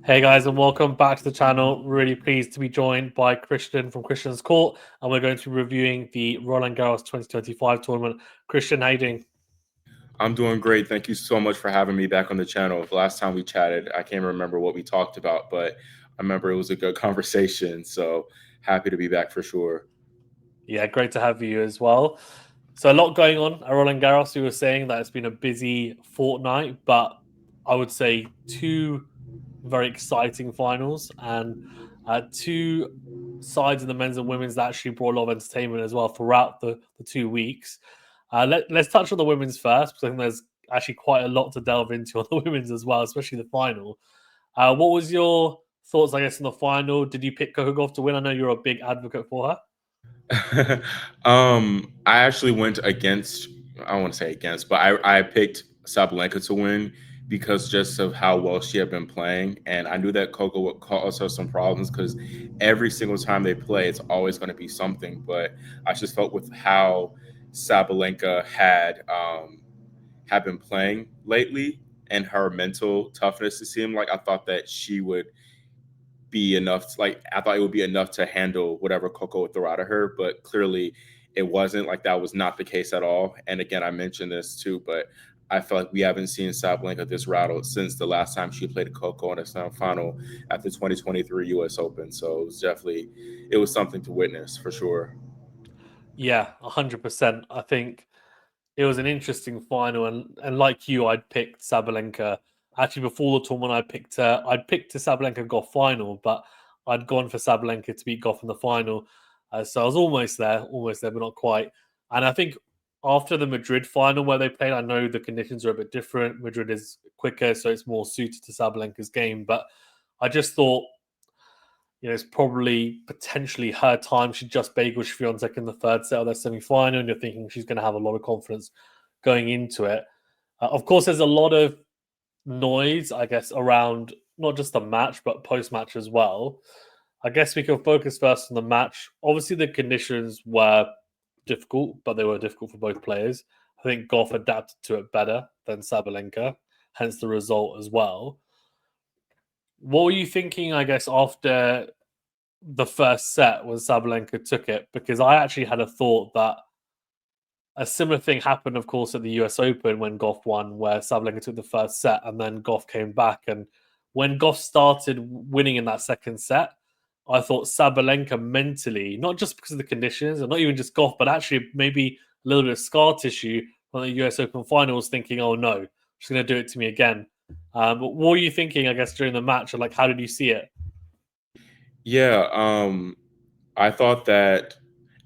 Hey guys, and welcome back to the channel. Really pleased to be joined by Christian from Christian's Court, and we're going to be reviewing the Roland Garros 2025 tournament. Christian, how you doing? I'm doing great. Thank you so much for having me back on the channel. The last time we chatted, I can't remember what we talked about, but I remember it was a good conversation. So happy to be back for sure. Yeah, great to have you as well. So a lot going on at Roland Garros. You were saying that it's been a busy fortnight, but I would say two very exciting finals and two sides in the men's and women's that actually brought a lot of entertainment as well throughout the 2 weeks. Let's touch on the women's first because I think there's actually quite a lot to delve into on the women's as well, especially the final. What was your thoughts, I guess, on the final? Did you pick Coco Gauff to win? I know you're a big advocate for her. I actually went against, I don't want to say against, but I picked Sabalenka to win because just of how well she had been playing. And I knew that Coco would cause her some problems because every single time they play, it's always going to be something. But I just felt with how Sabalenka had been playing lately and her mental toughness, it seemed like I thought that she would be enough. Like I thought it would be enough to handle whatever Coco would throw out of her, but clearly it wasn't. Like that was not the case at all. And again, I mentioned this too, but I feel like we haven't seen Sabalenka this rattled since the last time she played Coco in a semifinal at the 2023 U.S. Open. So it was something to witness for sure. Yeah, 100%. I think it was an interesting final, and like you, I'd picked Sabalenka. Actually, before the tournament, I'd picked a Sabalenka Goff final, but I'd gone for Sabalenka to beat Goff in the final. So I was almost there, but not quite. And I think after the Madrid final where they played, I know the conditions are a bit different. Madrid is quicker, so it's more suited to Sabalenka's game. But I just thought it's probably potentially her time. She just bagelled Swiatek in the third set of their semi-final, and you're thinking she's going to have a lot of confidence going into it. Of course, there's a lot of noise, I guess, around not just the match but post-match as well. I guess we can focus first on the match. Obviously, the conditions were difficult, but they were difficult for both players. I think Goff adapted to it better than Sabalenka, hence the result as well. What were you thinking, I guess, after the first set when Sabalenka took it? Because I actually had a thought that a similar thing happened, of course, at the US Open when Goff won, where Sabalenka took the first set and then Goff came back. And when Goff started winning in that second set, I thought Sabalenka mentally, not just because of the conditions and not even just Goff, but actually maybe a little bit of scar tissue from the US Open finals, thinking, oh no, she's going to do it to me again. But what were you thinking, I guess, during the match? And like, how did you see it? Yeah, I thought that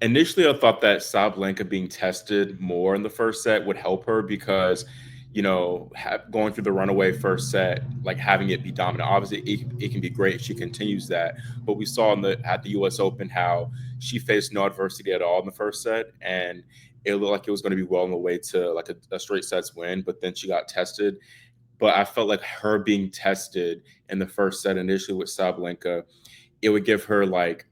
initially I thought that Sabalenka being tested more in the first set would help her because, going through the runaway first set, like having it be dominant. Obviously, it can be great if she continues that. But we saw at the U.S. Open how she faced no adversity at all in the first set, and it looked like it was going to be well on the way to like a straight sets win. But then she got tested. But I felt like her being tested in the first set initially with Sabalenka, it would give her like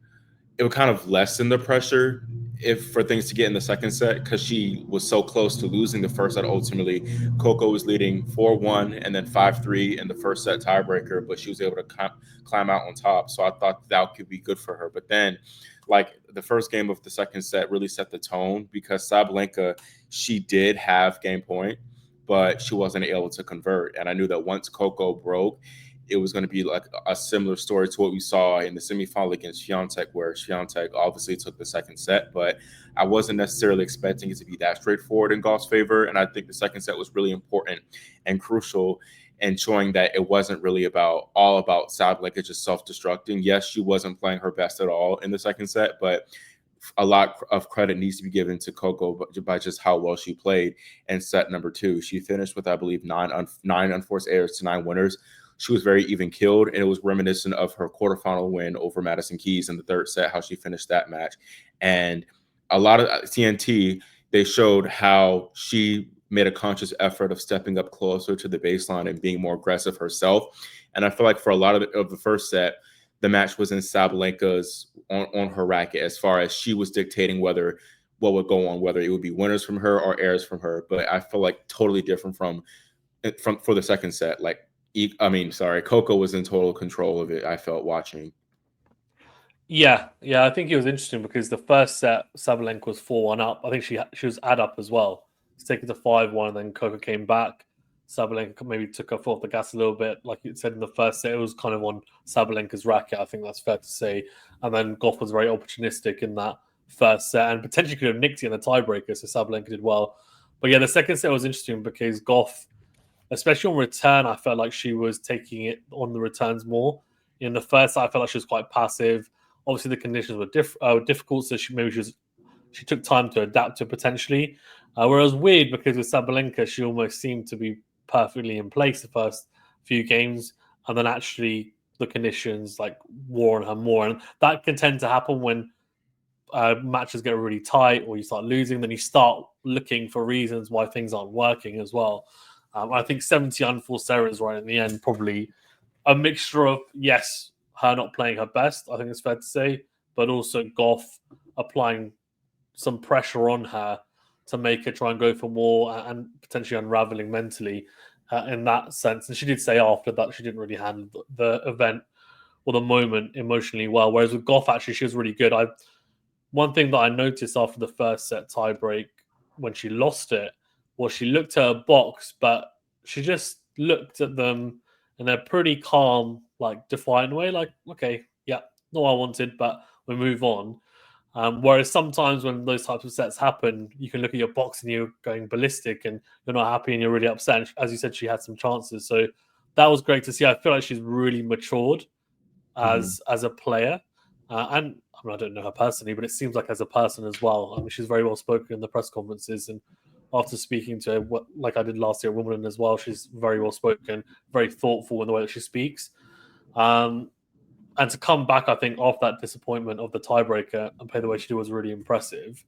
it would kind of lessen the pressure if for things to get in the second set because she was so close to losing the first set. Ultimately, Coco was leading 4-1 and then 5-3 in the first set tiebreaker, but she was able to climb out on top. So I thought that could be good for her. But then, like the first game of the second set really set the tone because Sabalenka, she did have game point, but she wasn't able to convert. And I knew that once Coco broke, it was going to be like a similar story to what we saw in the semifinal against Swiatek, where Swiatek obviously took the second set, but I wasn't necessarily expecting it to be that straightforward in Goff's favor. And I think the second set was really important and crucial in showing that it wasn't really all about Sabalenka just self-destructing. Yes, she wasn't playing her best at all in the second set, but a lot of credit needs to be given to Coco by just how well she played in set number two. She finished with, I believe, nine unforced errors to 9 winners. She was very even killed, and it was reminiscent of her quarterfinal win over Madison Keys in the third set, how she finished that match. And a lot of TNT, they showed how she made a conscious effort of stepping up closer to the baseline and being more aggressive herself. And I feel like for a lot of the first set, the match was in Sabalenka's on her racket as far as she was dictating what would go on, whether it would be winners from her or errors from her. But I feel like totally different from for the second set. Like Coco was in total control of it, I felt watching. Yeah, I think it was interesting because the first set Sabalenka was 4-1 up. I think she was add up as well. It's taken to 5-1, and then Coco came back. Sabalenka maybe took her foot off the gas a little bit, like you said in the first set. It was kind of on Sabalenka's racket. I think that's fair to say. And then Gauff was very opportunistic in that first set, and potentially could have nicked it in the tiebreaker. So Sabalenka did well. But yeah, the second set was interesting because Gauff, especially on return, I felt like she was taking it on the returns more. In the first set, I felt like she was quite passive. Obviously, the conditions were difficult, so she took time to adapt to potentially. Whereas weird because with Sabalenka, she almost seemed to be perfectly in place the first few games, and then actually the conditions like wore on her more, and that can tend to happen when matches get really tight or you start losing. Then you start looking for reasons why things aren't working as well. I think 70 unforced errors right in the end, probably a mixture of, yes, her not playing her best, I think it's fair to say, but also Gauff applying some pressure on her to make her try and go for more and potentially unraveling mentally in that sense. And she did say after that she didn't really handle the event or the moment emotionally well. Whereas with Gauff, actually, she was really good. One thing that I noticed after the first set tiebreak when she lost it was she looked at her box, but she just looked at them in a pretty calm, like defiant way, like, okay, yeah, not what I wanted, but we move on. Whereas sometimes when those types of sets happen, you can look at your box and you're going ballistic and you're not happy and you're really upset. And as you said, she had some chances. So that was great to see. I feel like she's really matured Mhm. as a player. And I mean, I don't know her personally, but it seems like as a person as well. I mean, she's very well spoken in the press conferences, and after speaking to her, like I did last year at Wimbledon as well, she's very well spoken, very thoughtful in the way that she speaks. Um, and to come back, I think, off that disappointment of the tiebreaker and play the way she did was really impressive.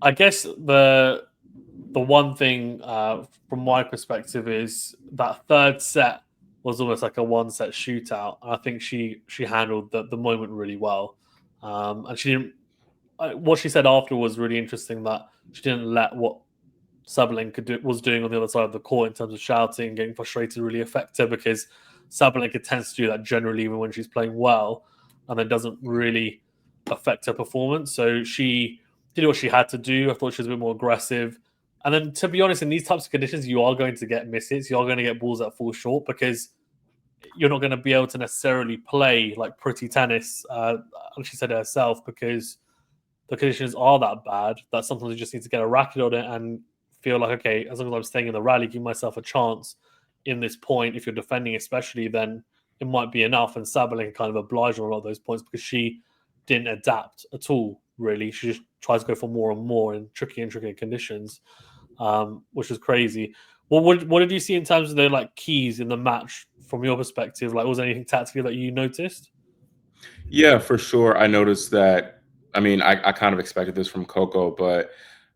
I guess the one thing from my perspective is that third set was almost like a one set shootout. I think she handled the moment really well, and she didn't. What she said after was really interesting. That she didn't let what Sabalenka was doing on the other side of the court in terms of shouting and getting frustrated really affect her, because Sabalenka tends to do that generally even when she's playing well, and then doesn't really affect her performance. So she did what she had to do. I thought she was a bit more aggressive. And then, to be honest, in these types of conditions, you are going to get misses. You are going to get balls that fall short because you're not going to be able to necessarily play like pretty tennis. And she said it herself, because the conditions are that bad that sometimes you just need to get a racket on it and feel like, okay, as long as I'm staying in the rally, give myself a chance in this point. If you're defending, especially, then it might be enough. And Sabalenka kind of obliged on a lot of those points because she didn't adapt at all, really. She just tries to go for more and more in tricky and tricky conditions, which is crazy. What did you see in terms of the like keys in the match from your perspective? Like, was there anything tactically that you noticed? Yeah, for sure. I noticed that. I mean, I kind of expected this from Coco, but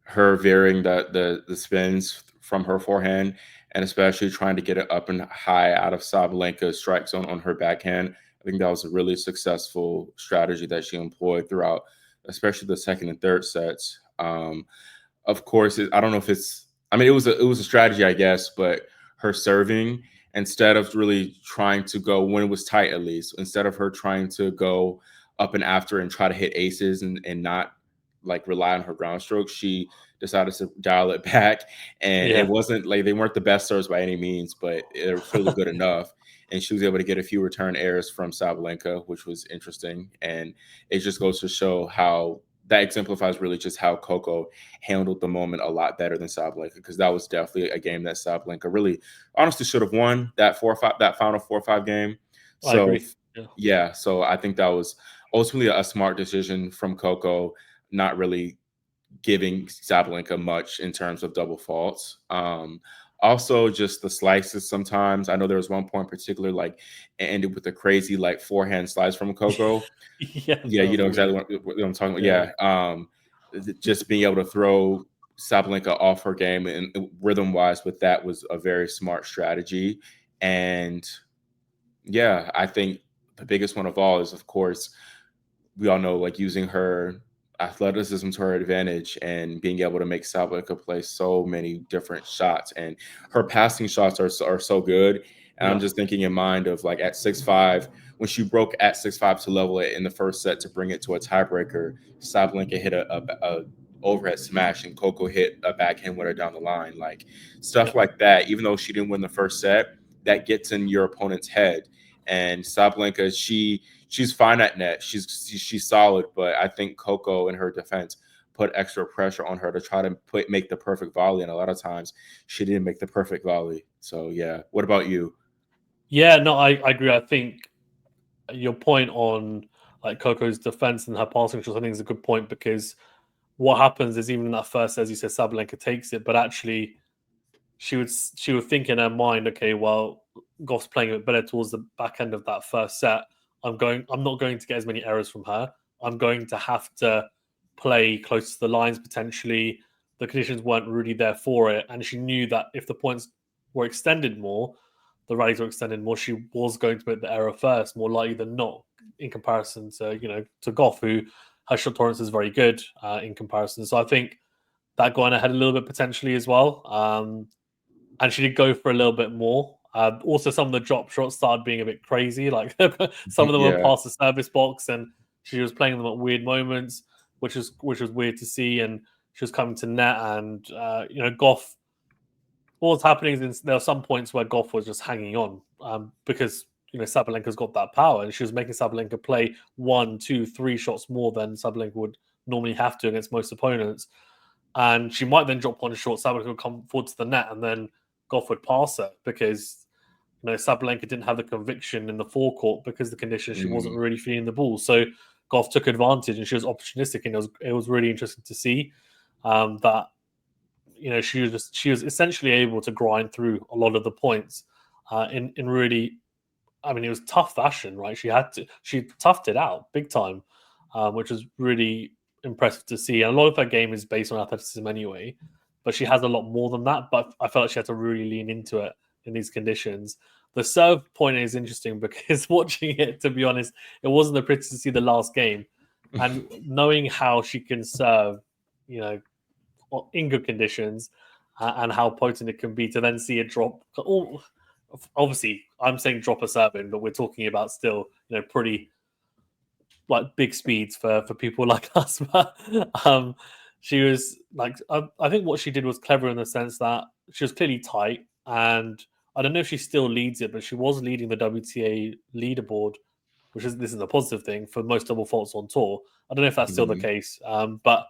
her varying the spins from her forehand, and especially trying to get it up and high out of Sabalenka's strike zone on her backhand. I think that was a really successful strategy that she employed throughout, especially the second and third sets. Of course, I don't know if it's. I mean, it was a strategy, I guess, but her serving, instead of really trying to go when it was tight, at least, instead of her trying to go up and after and try to hit aces and not like rely on her ground strokes, she decided to dial it back. And it Yeah, wasn't like they weren't the best serves by any means, but they were clearly good enough. And she was able to get a few return errors from Sabalenka, which was interesting. And it just goes to show how that exemplifies really just how Coco handled the moment a lot better than Sabalenka, because that was definitely a game that Sabalenka really honestly should have won, that 4-5, that final 4-5 game. I So agree. Yeah. yeah, so I think that was ultimately a smart decision from Coco, not really giving Sabalenka much in terms of double faults. Also, just the slices sometimes. I know there was one point in particular, like it ended with a crazy like forehand slice from Coco. Yeah, Yeah, that you was know exactly weird. what I'm talking about. Yeah. Yeah, just being able to throw Sabalenka off her game and rhythm wise with that was a very smart strategy. And yeah, I think the biggest one of all is, of course, we all know like using her. athleticism to her advantage and being able to make Sabalenka play so many different shots. And her passing shots are so good. And I'm Yeah. just thinking in mind of like at 6'5", when she broke at 6'5" to level it in the first set to bring it to a tiebreaker, Sabalenka hit a overhead smash and Coco hit a backhand winner down the line. Like stuff like that, even though she didn't win the first set, that gets in your opponent's head. And Sabalenka, she's fine at net. She's solid, but I think Coco in her defense put extra pressure on her to try to make the perfect volley, and a lot of times she didn't make the perfect volley. So yeah, what about you? Yeah, no, I agree. I think your point on like Coco's defense and her passing shots, I think is a good point because what happens is even in that first, as you said, Sabalenka takes it, but actually she would think in her mind, okay, well, Goff's playing a bit better towards the back end of that first set. I'm not going to get as many errors from her. I'm going to have to play close to the lines potentially. The conditions weren't really there for it, and she knew that if the points were extended more, the rallies were extended more, she was going to make the error first, more likely than not, in comparison to to Goff, who her shot tolerance is very good in comparison. So I think that got in her head a little bit potentially as well. And she did go for a little bit more. Also, some of the drop shots started being a bit crazy. Like some of them were Yeah. past the service box, and she was playing them at weird moments, which was weird to see. And she was coming to net, and Goff. What was happening is there were some points where Goff was just hanging on because Sabalenka's got that power, and she was making Sabalenka play 1, 2, 3 shots more than Sabalenka would normally have to against most opponents. And she might then drop one short. Sabalenka would come forward to the net, and then Goff would pass her because Sabalenka didn't have the conviction in the forecourt because the conditions she wasn't Mm. really feeding the ball. So Goff took advantage, and she was opportunistic, and it was really interesting to see that she was essentially able to grind through a lot of the points in really. I mean, it was tough fashion, right? She toughed it out big time, which was really impressive to see. And a lot of her game is based on athleticism anyway, but she has a lot more than that. But I felt like she had to really lean into it in these conditions. The serve point is interesting because watching it, to be honest, it wasn't the prettiest to see the last game, and knowing how she can serve, you know, in good conditions, and how potent it can be to then see it drop. Obviously, I'm saying drop a serve but we're talking about still, pretty like big speeds for people like us. But she was like, I think what she did was clever in the sense that she was clearly tight, and I don't know if she still leads it, but she was leading the WTA leaderboard, this is a positive thing for most double faults on tour. I don't know if that's still the Mhm. case, but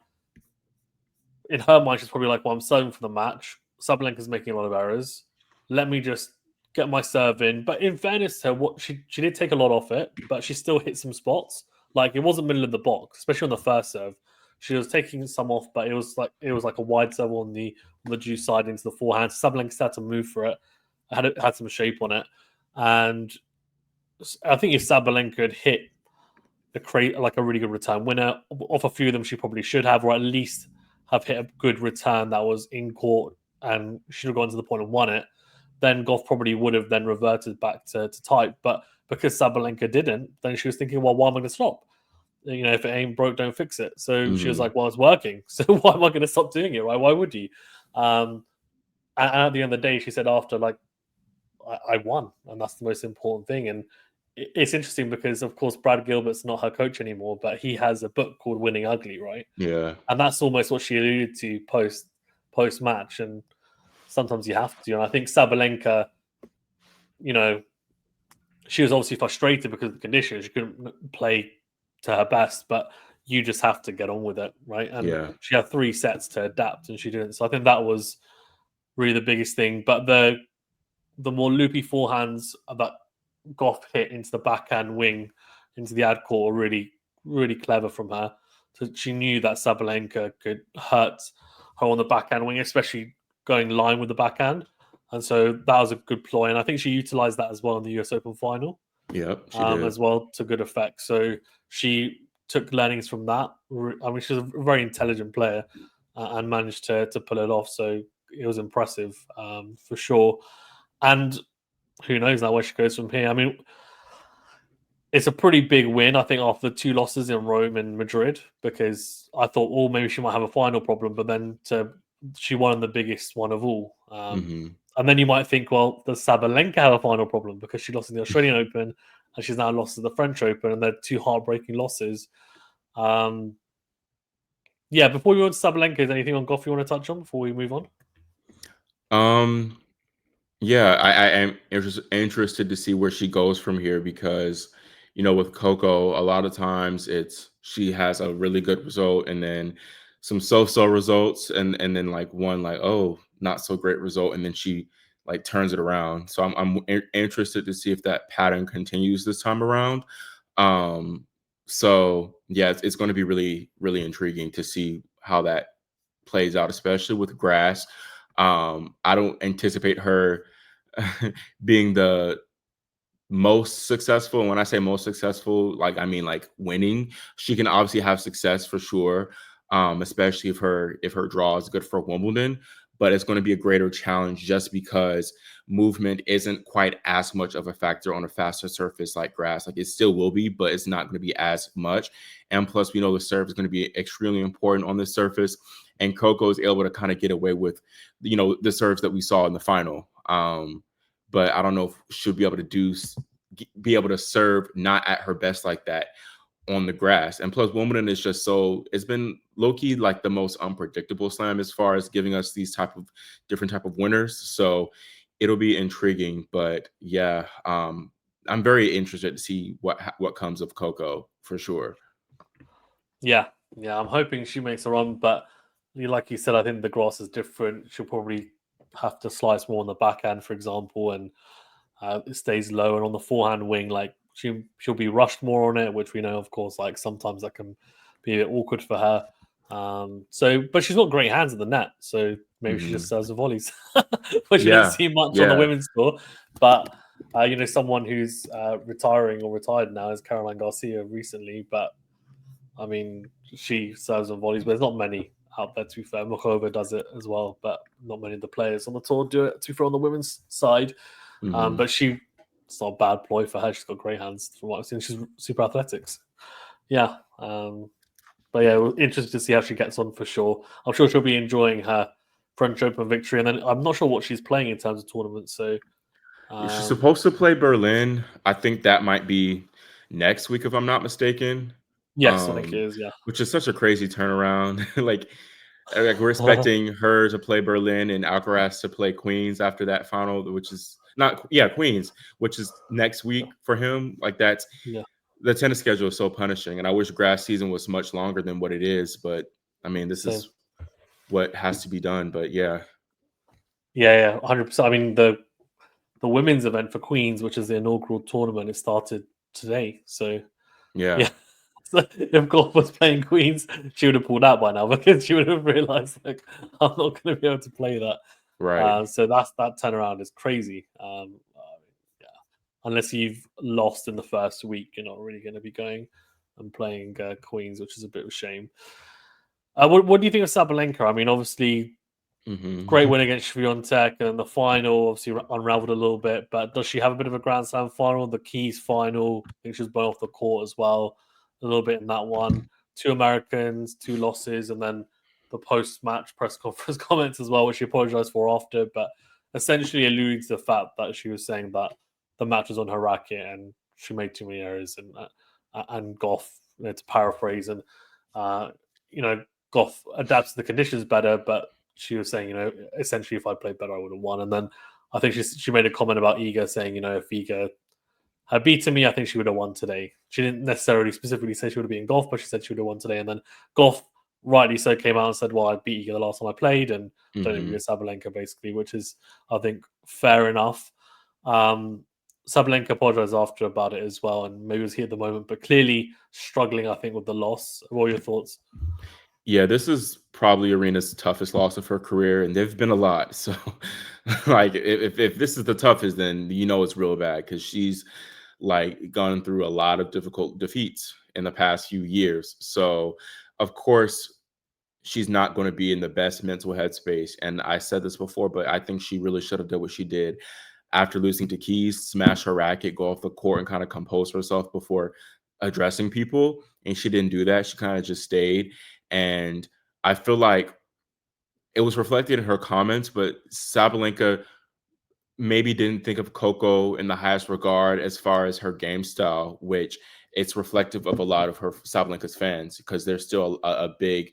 in her mind, she's probably like, well, I'm serving for the match. Sabalenka's making a lot of errors. Let me just get my serve in. But in fairness to her, what she did take a lot off it, but she still hit some spots. Like it wasn't middle of the box, especially on the first serve. She was taking some off, but it was like a wide serve on the juice side into the forehand. Sabalenka had to move for it. Had some shape on it, and I think if Sabalenka had hit like a really good return winner. Off a few of them, she probably should have, or at least have hit a good return that was in court and should have gone to the point and won it. Then Goff probably would have then reverted back to type. But because Sabalenka didn't, then she was thinking, well, why am I going to stop? If it ain't broke, don't fix it. So she was Mhm. like, well, it's working. So why am I going to stop doing it? Right? Why would you? And at the end of the day, she said after, like, I won, and that's the most important thing. And it's interesting because, of course, Brad Gilbert's not her coach anymore, but he has a book called Winning Ugly, right? Yeah. And that's almost what she alluded to post match. And sometimes you have to. And I think Sabalenka, you know, she was obviously frustrated because of the conditions. She couldn't play to her best, but you just have to get on with it, right? And Yeah. she had 3 sets to adapt, and she didn't. So I think that was really the biggest thing. But the more loopy forehands that Goff hit into the backhand wing, into the ad court, were really, really clever from her. So she knew that Sabalenka could hurt her on the backhand wing, especially going line with the backhand. And so that was a good ploy. And I think she utilized that as well in the US Open final, Yep, she did. as well, to good effect. So she took learnings from that. I mean, she's a very intelligent player, and managed to pull it off. So it was impressive, for sure. And who knows now where she goes from here? I mean, it's a pretty big win, I think, after the 2 losses in Rome and Madrid, because I thought, oh, maybe she might have a final problem, but then she won the biggest one of all. And then you might think, well, does Sabalenka have a final problem because she lost in the Australian Open and she's now lost to the French Open, and they're 2 heartbreaking losses. Yeah, before we go on to Sabalenka, is there anything on Gauff you want to touch on before we move on? Yeah, I am interested to see where she goes from here because, with Coco, a lot of times she has a really good result and then some so-so results and then like one like, oh, not so great result, and then she like turns it around. So I'm interested to see if that pattern continues this time around. So yeah, it's going to be really, really intriguing to see how that plays out, especially with grass. I don't anticipate her being the most successful. And when I say most successful, like I mean like winning. She can obviously have success for sure, especially if her draw is good for Wimbledon. But it's going to be a greater challenge just because movement isn't quite as much of a factor on a faster surface like grass. Like it still will be, but it's not going to be as much. And plus, we know the serve is going to be extremely important on this surface. And Coco is able to kind of get away with, the serves that we saw in the final. But I don't know if she'll be able to serve not at her best like that on the grass. And plus, Wimbledon is just it's been low-key like the most unpredictable slam as far as giving us these different type of winners. So it'll be intriguing. But yeah, I'm very interested to see what comes of Coco for sure. Yeah, I'm hoping she makes a run, but like you said, I think the grass is different. She'll probably have to slice more on the backhand, for example, and it stays low. And on the forehand wing, like she'll be rushed more on it, which we know, of course, like sometimes that can be a bit awkward for her. But she's got great hands at the net, so maybe she just serves the volleys, which we don't see much on the women's tour. But someone who's retiring or retired now is Caroline Garcia recently, but I mean, she serves on volleys, but there's not many out there, to be fair. Mokova does it as well, but not many of the players on the tour do it, to be fair, on the women's side. But it's not a bad ploy for her. She's got great hands from what I've seen. She's super athletics. Yeah. But yeah, we're interested to see how she gets on for sure. I'm sure she'll be enjoying her French Open victory. And then I'm not sure what she's playing in terms of tournaments. So she's supposed to play Berlin. I think that might be next week, if I'm not mistaken. yes, I think it is. Yeah. Which is such a crazy turnaround. like we're expecting her to play Berlin and Alcaraz to play Queens after that final, which is Queens, which is next week for him. Like the tennis schedule is so punishing, and I wish grass season was much longer than what it is. But I mean, this is what has to be done. But yeah, 100%. I mean, the women's event for Queens, which is the inaugural tournament, it started today. So yeah. So if Gauff was playing Queens, she would have pulled out by now because she would have realized, like, I'm not going to be able to play that. Right. So that turnaround is crazy. Unless you've lost in the first week, you're not really going to be going and playing Queens, which is a bit of a shame. What do you think of Sabalenka? I mean, obviously, great win against Swiatek, and the final obviously unraveled a little bit. But does she have a bit of a Grand Slam final? The Keys final, I think she was blown off the court as well, a little bit in that one. 2 Americans, 2 losses, and then the post-match press conference comments as well, which she apologized for after. But essentially alluding to the fact that she was saying that the match was on her racket and she made too many errors, and Gauff, to paraphrase, and Gauff adapts to the conditions better, but she was saying, essentially, if I played better, I would have won. And then I think she made a comment about Iga, saying, if Iga had beaten me, I think she would have won today. She didn't necessarily specifically say she would have beaten Gauff, but she said she would have won today. And then Gauff, rightly so, came out and said, well, I beat Iga the last time I played, and don't even be a Sabalenka, basically, which is, I think, fair enough. Sabalenka apologized after about it as well, and maybe it was here at the moment, but clearly struggling, I think, with the loss. What are your thoughts? Yeah, this is probably Aryna's toughest loss of her career, and there've been a lot. So, like, if this is the toughest, then it's real bad because she's like gone through a lot of difficult defeats in the past few years. So, of course, she's not going to be in the best mental headspace. And I said this before, but I think she really should have done what she did after losing to Keys, smash her racket, go off the court, and kind of compose herself before addressing people. And she didn't do that. She kind of just stayed. And I feel like it was reflected in her comments, but Sabalenka maybe didn't think of Coco in the highest regard as far as her game style, which it's reflective of a lot of her Sabalenka's fans, because there's still a big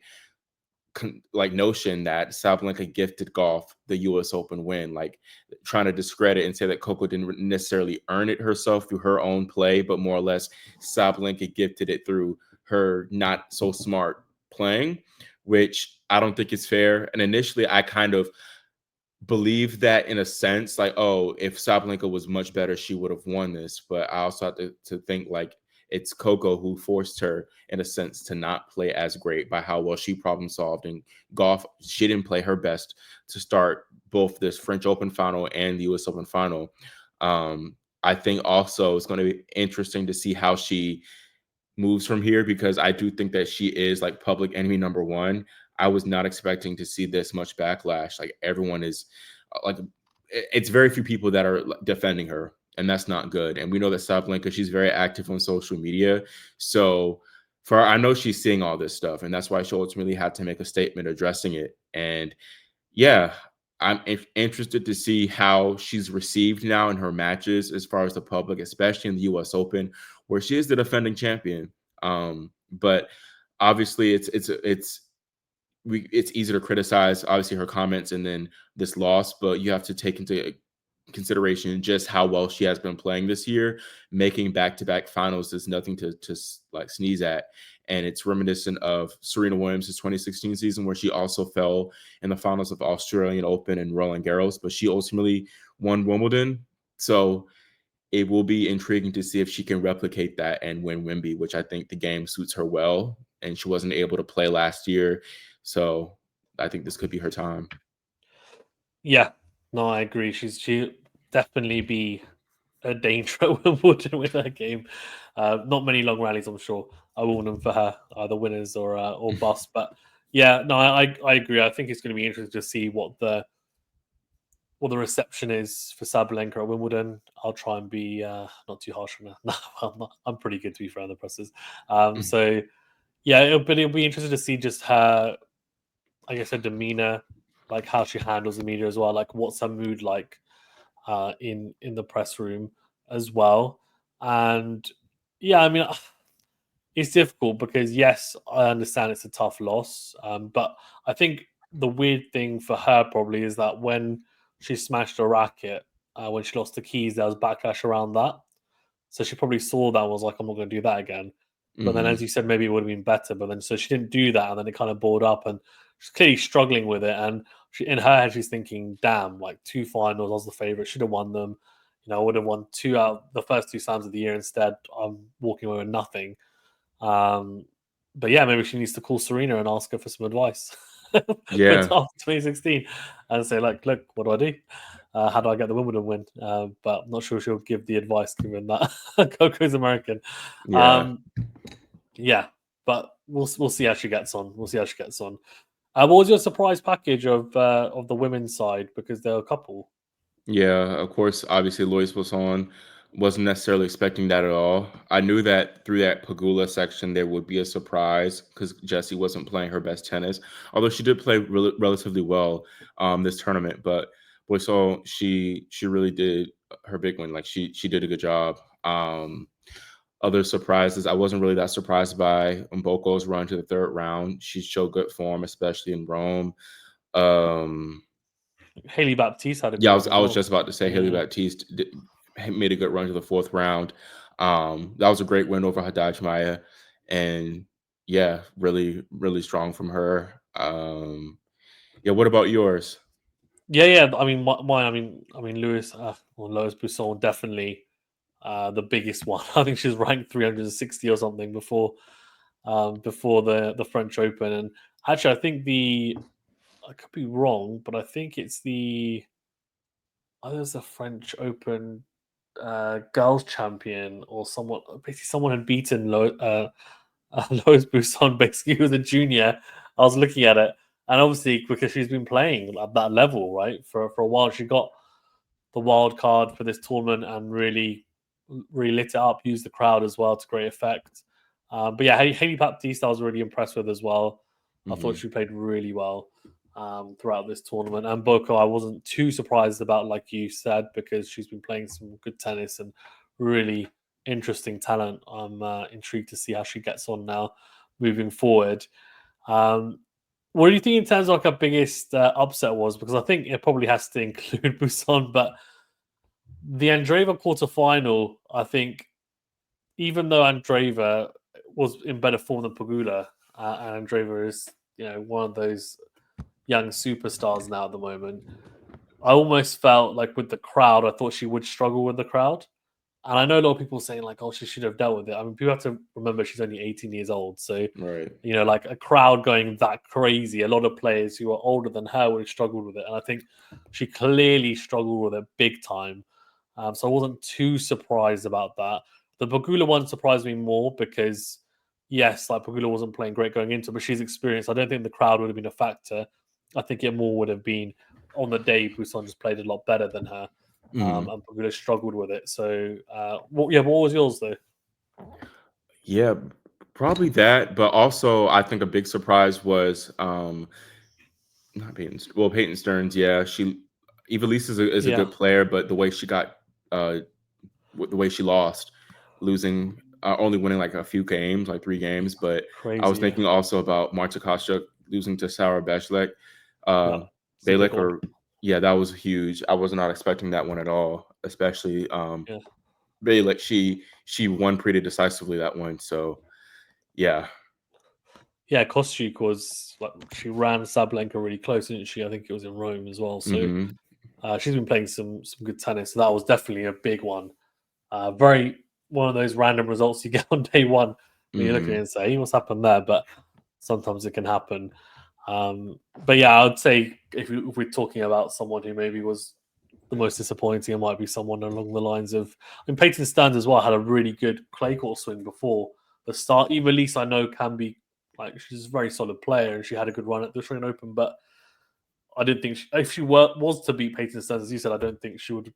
notion that Sabalenka gifted Gauff the U.S. Open win, like trying to discredit and say that Coco didn't necessarily earn it herself through her own play, but more or less Sabalenka gifted it through her not so smart playing, which I don't think is fair. And initially, I kind of believe that in a sense, like, oh, if Sabalenka was much better, she would have won this. But I also have to think like it's Coco who forced her, in a sense, to not play as great by how well she problem solved. And Gauff, she didn't play her best to start both this French Open final and the US Open final. I think also it's going to be interesting to see how she moves from here, because I do think that she is like public enemy number one. I was not expecting to see this much backlash. Like everyone is like, it's very few people that are defending her, and that's not good. And we know that Sabalenka, she's very active on social media. So for her, I know she's seeing all this stuff, and that's why she ultimately had to make a statement addressing it. And yeah, I'm interested to see how she's received now in her matches as far as the public, especially in the US Open, where she is the defending champion. But obviously it's easy to criticize obviously her comments and then this loss, but you have to take into consideration just how well she has been playing this year. Making back-to-back finals is nothing to like sneeze at. And it's reminiscent of Serena Williams' 2016 season, where she also fell in the finals of Australian Open and Roland Garros, but she ultimately won Wimbledon. So it will be intriguing to see if she can replicate that and win Wimby, which I think the game suits her well. And she wasn't able to play last year. So I think this could be her time. Yeah, no, I agree. She definitely be a danger at Wimbledon with her game. Not many long rallies, I'm sure. I warn them for her, either winners or bust. But yeah, no, I agree. I think it's going to be interesting to see what the reception is for Sabalenka at Wimbledon. I'll try and be not too harsh on her. No, I'm not. I'm pretty good, to be fair, on the presses. So yeah, it'll be interesting to see just her, I guess, her demeanor, like how she handles the media as well. Like what's her mood like in the press room as well. And yeah, I mean, it's difficult because yes, I understand it's a tough loss, but I think the weird thing for her probably is that when she smashed her racket, when she lost the keys, there was backlash around that. So she probably saw that and was like, I'm not going to do that again. But then, as you said, maybe it would have been better. But then, so she didn't do that, and then it kind of bored up, and she's clearly struggling with it. And in her head, she's thinking, "Damn, like 2 finals, I was the favorite, should have won them. You know, I would have won two out the first 2 slams of the year. Instead, I'm walking away with nothing." But yeah, maybe she needs to call Serena and ask her for some advice for Yeah. 2016 and say, like, look, what do I do? How do I get the Wimbledon win? But I'm not sure she'll give the advice given that Coco's American. Yeah. Yeah, but we'll see how she gets on. We'll see how she gets on. What was your surprise package of the women's side? Because there are a couple. Yeah, of course, obviously Lois Boisson wasn't necessarily expecting that at all. I knew that through that Pagula section there would be a surprise because Jessie wasn't playing her best tennis, although she did play relatively well this tournament. But Boisson, she really did her big one. Like she did a good job. Other surprises, I wasn't really that surprised by Mboko's run to the third round. She showed good form, especially in Rome. Hailey Baptiste had a Yeah, good one as I was well. just about to say Hailey Baptiste made a good run to the fourth round. That was a great win over Haddad Maya, and yeah, really, really strong from her. Yeah, what about yours? Yeah. I mean, mine. I mean, Lois Bousson definitely the biggest one. I think she's ranked 360 or something before the French Open. And actually, I think I could be wrong, but I think it's the French Open girls champion or someone. Basically, someone had beaten Lois Bousson. Basically, who was a junior. I was looking at it, and obviously because she's been playing at that level, right, for a while, she got the wild card for this tournament and really lit it up, used the crowd as well to great effect. But yeah, Hailey Baptiste, I was really impressed with as well. I thought she played really well throughout this tournament. And Mboko, I wasn't too surprised about, like you said, because she's been playing some good tennis and really interesting talent. I'm intrigued to see how she gets on now moving forward. What do you think in terms of like our biggest upset was? Because I think it probably has to include Boisson, but the Andreeva quarterfinal, I think, even though Andreeva was in better form than Pegula, and Andreeva is, one of those young superstars now at the moment, I almost felt like with the crowd, I thought she would struggle with the crowd. And I know a lot of people saying like, "Oh, she should have dealt with it." I mean, people have to remember she's only 18 years old, so Right. like a crowd going that crazy. A lot of players who are older than her would have struggled with it, and I think she clearly struggled with it big time. So I wasn't too surprised about that. The Pegula one surprised me more because, yes, like Pegula wasn't playing great going into, but she's experienced. I don't think the crowd would have been a factor. I think it more would have been on the day Busan just played a lot better than her. And Pegula struggled with it. So, what was yours though? Yeah, probably that. But also, I think a big surprise was not Peyton Stearns. Yeah, Ivelisse is a Yeah, good player, but the way she got the way she lost, losing only winning like a few games, like 3 games. But I was crazy. Yeah, thinking also about Marta Kostyuk losing to Sarah Bechlek. yeah, Uh, it's a big Balik, one. or yeah, that was huge. I was not expecting that one at all, especially Yeah, Balik. She won pretty decisively that one. So yeah. yeah. Kostyuk was like she ran Sabalenka really close, didn't she? I think it was in Rome as well. So Hmm. she's been playing some good tennis. So that was definitely a big one. Very one of those random results you get on day one when you look at it Hmm. and say, "Hey, what's happened there?" But sometimes it can happen. But yeah, I would say if we're talking about someone who maybe was the most disappointing, it might be someone along the lines of. I mean, Peyton Stearns as well had a really good clay court swing before the start. Even Elise, I know, can be like she's a very solid player and she had a good run at the Australian Open, but I didn't think if she was to beat Peyton Stearns, as you said, I don't think she would.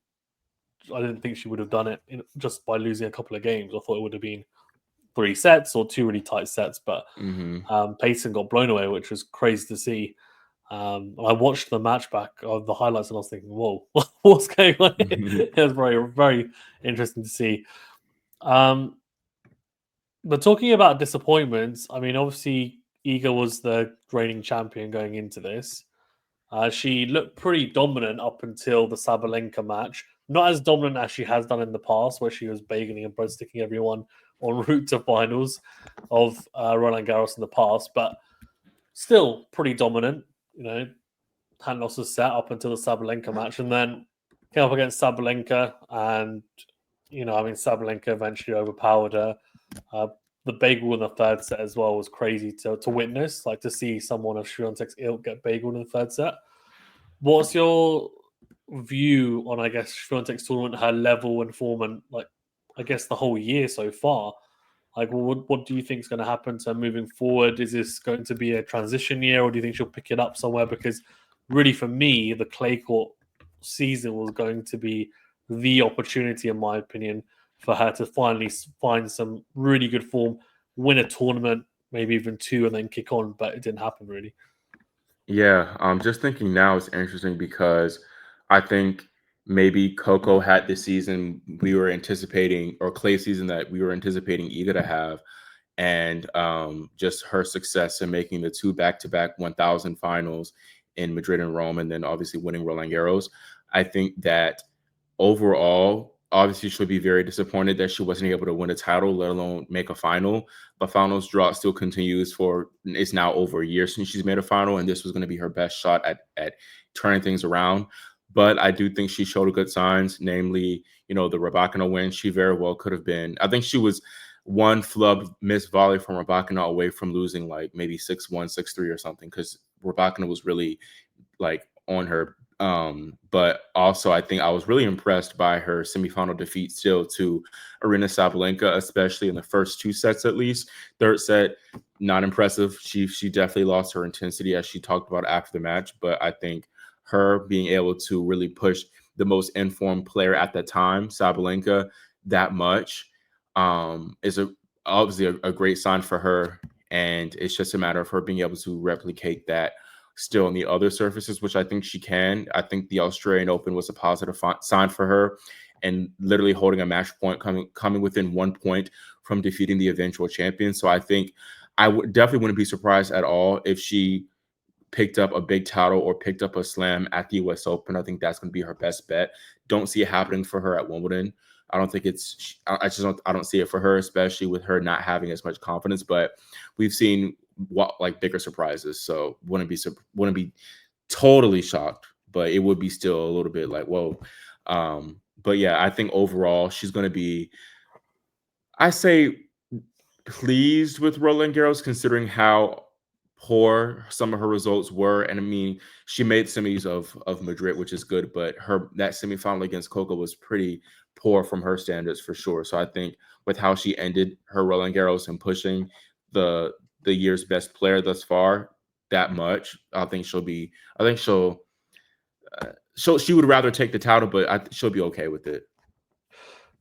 I didn't think she would have done it just by losing a couple of games. I thought it would have been 3 sets or 2 really tight sets, but Hmm. Payson got blown away, which was crazy to see. I watched the match back of the highlights and I was thinking, whoa, what's going on here? It was very, very interesting to see. Um, but talking about disappointments, I mean, obviously, Iga was the reigning champion going into this. She looked pretty dominant up until the Sabalenka match. Not as dominant as she has done in the past, where she was bageling and breadsticking everyone en route to finals of Roland Garros in the past, but still pretty dominant. Hadn't lost a set up until the Sabalenka match, and then came up against Sabalenka, and Sabalenka eventually overpowered her. Uh, the bagel in the third set as well was crazy to witness, like to see someone of Swiatek's ilk get bageled in the third set. What's your view on, I guess, Swiatek's tournament, her level and form, and like, I guess the whole year so far? Like, what do you think is going to happen to her moving forward? Is this going to be a transition year, or do you think she'll pick it up somewhere? Because really, for me, the clay court season was going to be the opportunity, in my opinion, for her to finally find some really good form, win a tournament, maybe even 2, and then kick on. But it didn't happen really. Yeah, just thinking now is interesting because I think maybe Coco had the season we were anticipating, or clay season that we were anticipating Iga to have, and just her success in making the 2 back-to-back 1,000 finals in Madrid and Rome, and then obviously winning Roland Garros. I think that overall, obviously, she'll be very disappointed that she wasn't able to win a title, let alone make a final. But finals drought still continues for it's now over a year since she's made a final, and this was going to be her best shot at turning things around. But I do think she showed good signs, namely, the Rybakina win. She very well could have been. I think she was one flub missed volley from Rybakina away from losing like maybe 6-1, 6-3 or something, because Rybakina was really like on her. But also I think I was really impressed by her semifinal defeat still to Aryna Sabalenka, especially in the first 2 sets at least. Third set, not impressive. She definitely lost her intensity, as she talked about after the match. But I think her being able to really push the most informed player at that time, Sabalenka, that much is obviously a great sign for her. And it's just a matter of her being able to replicate that still on the other surfaces, which I think she can. I think the Australian Open was a positive sign for her, and literally holding a match point, coming within 1 point from defeating the eventual champion. So I think I definitely wouldn't be surprised at all if she picked up a big title or picked up a slam at the US Open. I think that's going to be her best bet. Don't see it happening for her at Wimbledon. I don't think I don't see it for her, especially with her not having as much confidence, but we've seen like bigger surprises. So wouldn't be totally shocked, but it would be still a little bit like, whoa. But yeah, I think overall she's going to be, I say, pleased with Roland Garros considering how poor some of her results were. And I mean, she made semis of Madrid, which is good, but that semifinal against Coco was pretty poor from her standards for sure. So I think with how she ended her Roland Garros and pushing the year's best player thus far that much, I think she would rather take the title, but she'll be okay with it.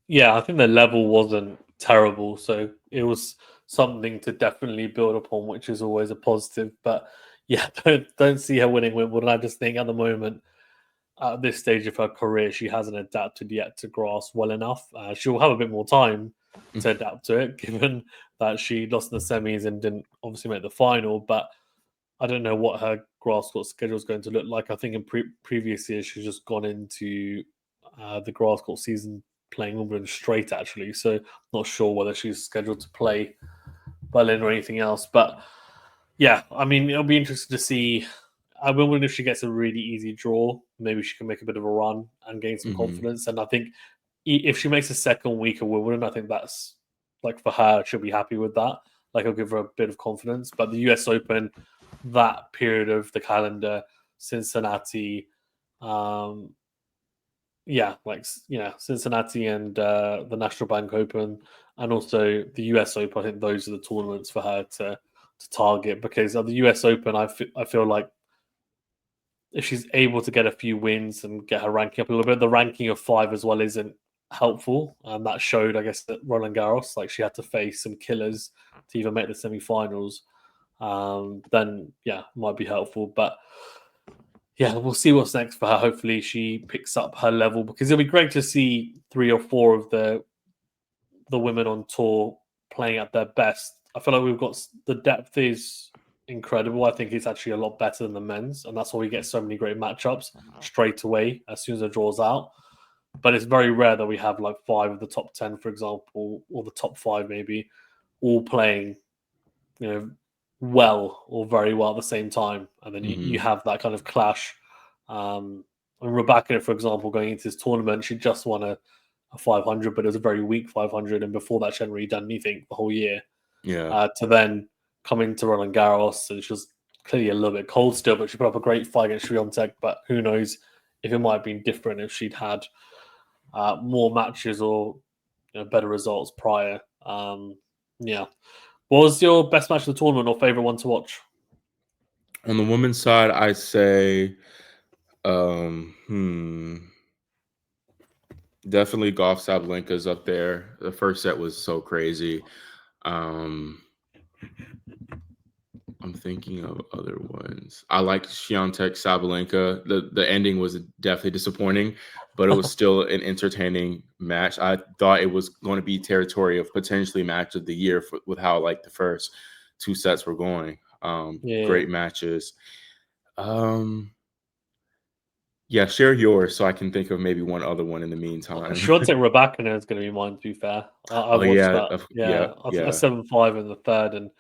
Yeah, I think the level wasn't terrible, so it was something to definitely build upon, which is always a positive. But yeah, don't see her winning Wimbledon. I just think at the moment, at this stage of her career, she hasn't adapted yet to grass well enough. She'll have a bit more time to adapt to it, given that she lost in the semis and didn't obviously make the final. But I don't know what her grass court schedule is going to look like. I think in previous years she's just gone into the grass court season playing Wimbledon straight, actually. So not sure whether she's scheduled to play Berlin or anything else. But yeah, I mean, it'll be interesting to see. I wonder if she gets a really easy draw. Maybe she can make a bit of a run and gain some confidence. And I think if she makes a second week of Wimbledon, I think that's like for her, she'll be happy with that. Like, I'll give her a bit of confidence. But the US Open, that period of the calendar, Cincinnati, Cincinnati and the National Bank Open, and also the US Open. I think those are the tournaments for her to target, because of the US Open, I feel like if she's able to get a few wins and get her ranking up a little bit, the ranking of 5 as well isn't helpful, and that showed, I guess, at Roland Garros. Like, she had to face some killers to even make the semi-finals. Then might be helpful, but yeah, we'll see what's next for her. Hopefully she picks up her level, because it'll be great to see 3 or 4 of the women on tour playing at their best. I feel like we've got the depth is incredible. I think it's actually a lot better than the men's, and that's why we get so many great matchups straight away as soon as it draws out. But it's very rare that we have like 5 of the top 10, for example, or the top 5 maybe, all playing, well or very well at the same time, and then you have that kind of clash. And Rebecca, for example, going into this tournament, she just won a 500, but it was a very weak 500, and before that she hadn't really done anything the whole year. To then come into Roland Garros, and she was clearly a little bit cold still, but she put up a great fight against Swiatek. But who knows if it might have been different if she'd had more matches or better results prior. What was your best match of the tournament or favorite one to watch? On the women's side, I'd say, definitely Gauff Sabalenka's up there. The first set was so crazy. I'm thinking of other ones. I liked Swiatek Sabalenka. The ending was definitely disappointing, but it was still an entertaining match. I thought it was going to be territory of potentially match of the year with how like the first 2 sets were going. Great matches. Yeah, share yours so I can think of maybe one other one in the meantime. Swiatek Rebecca is going to be mine, to be fair. I watched that. A 7-5 in the third, and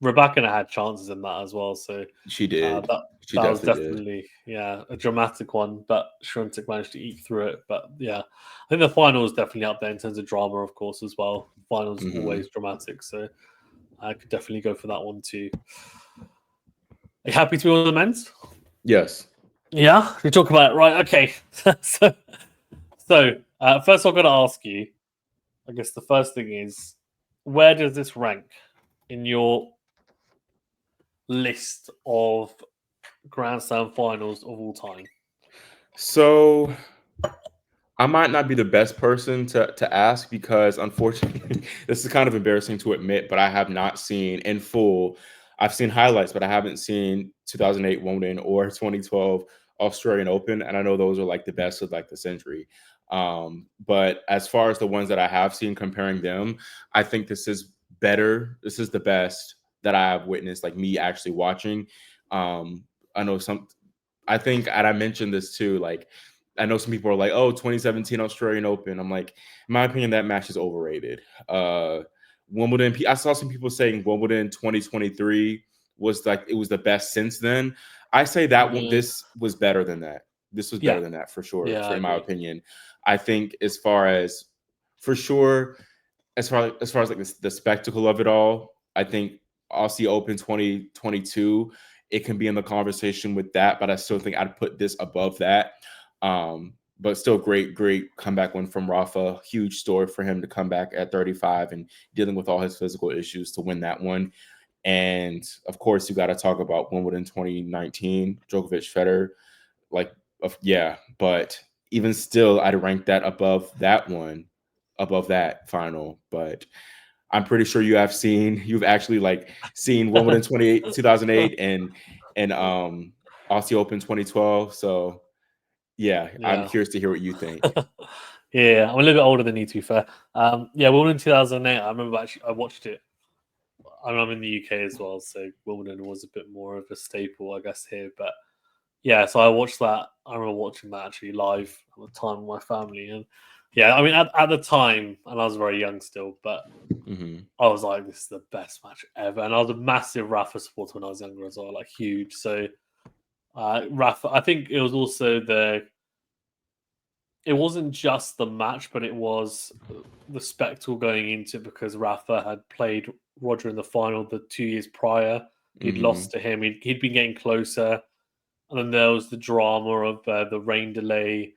Rebecca had chances in that as well. So she did. That was definitely a dramatic one, but Swiatek managed to eke through it. But yeah, I think the final is definitely up there in terms of drama, of course, as well. Finals always dramatic, so I could definitely go for that one too. Are you happy to be on the men's? Yes. Yeah, we talk about it, right? Okay. so first I've got to ask you, I guess the first thing is, where does this rank in your list of Grand Slam finals of all time? So I might not be the best person to ask because unfortunately, this is kind of embarrassing to admit, but I have not seen in full. I've seen highlights, but I haven't seen 2008 Wimbledon or 2012 Australian Open, and I know those are like the best of like the century. But as far as the ones that I have seen comparing them, I think this is better. This is the best that I have witnessed, like me actually watching. I know some. I think, and I mentioned this too, like I know some people are like, "Oh, 2017 Australian Open." I'm like, in my opinion, that match is overrated. Wimbledon. I saw some people saying Wimbledon 2023 was like it was the best since then. I say that one. Mm, This was better than that. This was better yeah, than that for sure. yeah, For I in my agree. opinion, I think as far as for sure, as far as like the spectacle of it all, I think Aussie Open 2022 it can be in the conversation with that, but I still think I'd put this above that. But still great comeback win from Rafa. Huge story for him to come back at 35 and dealing with all his physical issues to win that one. And of course, you got to talk about Wimbledon 2019, Djokovic Federer. Like, yeah, but even still, I'd rank that above that one, above that final. But I'm pretty sure you've actually like seen Wimbledon 2008 and Aussie Open 2012. So yeah, I'm Yeah. curious to hear what you think. Yeah, I'm a little bit older than you, to be fair. Yeah, Wimbledon 2008. I remember actually I watched it. I mean, I'm in the UK as well, so Wimbledon was a bit more of a staple, I guess, here. But yeah, so I watched that. I remember watching that actually live at the time with my family, and yeah, I mean, at the time, and I was very young still, but Hmm. I was like, this is the best match ever, and I was a massive Rafa supporter when I was younger as well, like huge. So Rafa, I think it was also it wasn't just the match, but it was the spectacle going into it because Rafa had played Roger in the final the 2 years prior. He'd Hmm. lost to him. He'd been getting closer, and then there was the drama of the rain delay,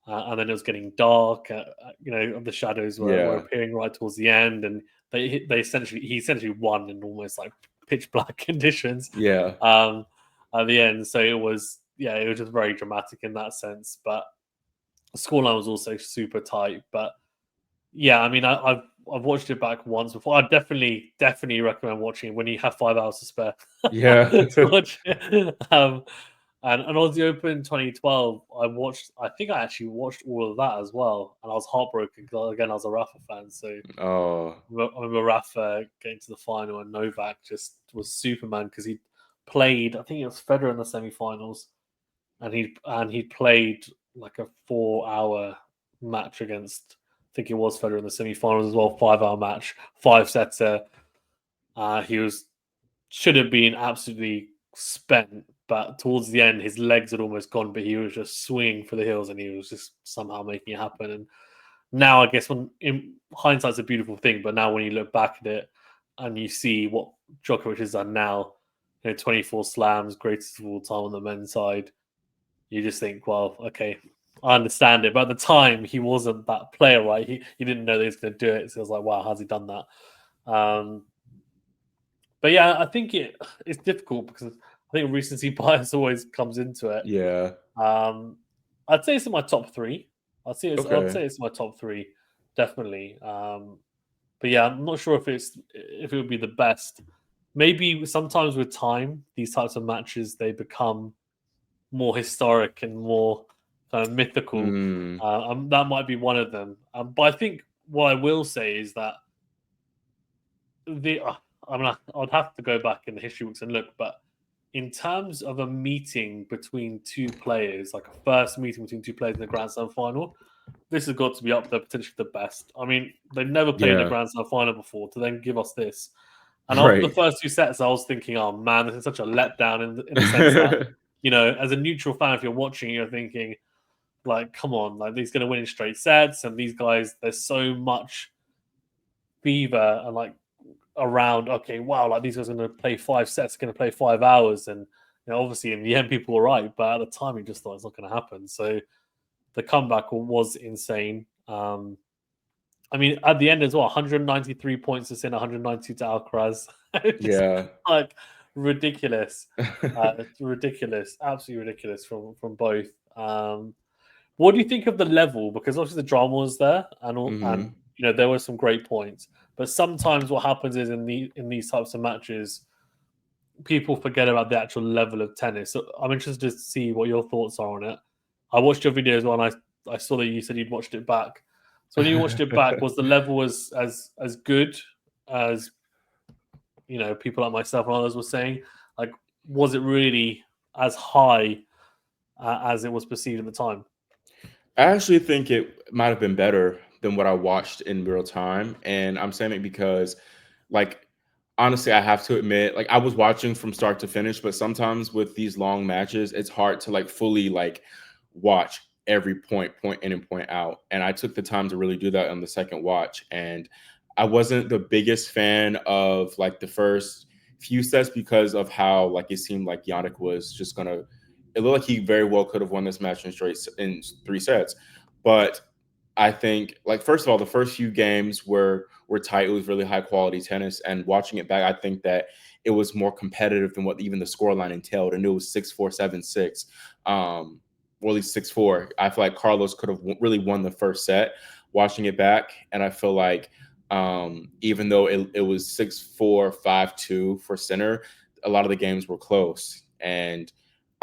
and then it was getting dark. The shadows were Yeah. appearing right towards the end, and he essentially won in almost like pitch black conditions Yeah. um, at the end. So it was just very dramatic in that sense, but the scoreline was also super tight. But yeah, I mean, I've watched it back once before. I definitely recommend watching it when you have 5 hours to spare Yeah. to watch it. And Aussie Open 2012, I think I actually watched all of that as well, and I was heartbroken because again I was a Rafa fan. So Oh, I remember Rafa getting to the final, and Novak just was Superman because he played. I think it was Federer in the semi-finals, and he played like a 4 hour match against. I think it was Federer in the semi-finals as well. 5 hour match, five setter. He was should have been absolutely spent, but towards the end, his legs had almost gone, but he was just swinging for the hills, and he was just somehow making it happen. And now, I guess, when in hindsight's a beautiful thing, but now when you look back at it and you see what Djokovic has done now, 24 slams, greatest of all time on the men's side, you just think, well, okay, I understand it. But at the time, he wasn't that player, right? He didn't know that he was going to do it. So I was like, wow, how's he done that? But yeah, I think it's difficult because I think recency bias always comes into it. yeah. Um, I'd say it's in my top three. I'd Okay. say it's my top three, definitely. But yeah, I'm not sure if it would be the best. Maybe sometimes with time, these types of matches they become more historic and more kind of mythical. Mm, That might be one of them. But I think what I will say is that the I mean, I'd have to go back in the history books and look, but in terms of a meeting between two players, like a first meeting between two players in the Grand Slam final, this has got to be up there, potentially the best. I mean, they've never played in a yeah. Grand Slam final before to then give us this. And after the Right. first two sets, I was thinking, oh man, this is such a letdown in the sense that, as a neutral fan, if you're watching, you're thinking, like, come on, like these going to win in straight sets, and these guys, there's so much fever and like around. Okay, wow, like these guys are going to play 5 sets, going to play 5 hours, and obviously in the end, people were right, but at the time, you just thought it's not going to happen. So the comeback was insane. I mean, at the end as well, 193 points to Sin, 192 to Alcaraz. Just Yeah. like ridiculous. It's ridiculous, absolutely ridiculous from both. What do you think of the level? Because obviously the drama was there, and there were some great points. But sometimes what happens is in these types of matches, people forget about the actual level of tennis. So I'm interested to see what your thoughts are on it. I watched your video as well, and I saw that you said you'd watched it back. So when you watched it back, was the level as good as people like myself and others were saying? Like, was it really as high as it was perceived at the time? I actually think it might have been better than what I watched in real time. And I'm saying it because, like, honestly, I have to admit, like, I was watching from start to finish, but sometimes with these long matches, it's hard to like fully like watch every point in and point out. And I took the time to really do that on the second watch. And I wasn't the biggest fan of like the first few sets because of how like it seemed like Jannik was just gonna. It looked like he very well could have won this match in 3 sets, but I think, like, first of all, the first few games were tight. It was really high quality tennis, and watching it back, I think that it was more competitive than what even the scoreline entailed, and it was 6-4, 7-6, or at least 6-4. I feel like Carlos could have really won the first set watching it back, and I feel like even though it was 6-4, 5-2 for Sinner, a lot of the games were close, and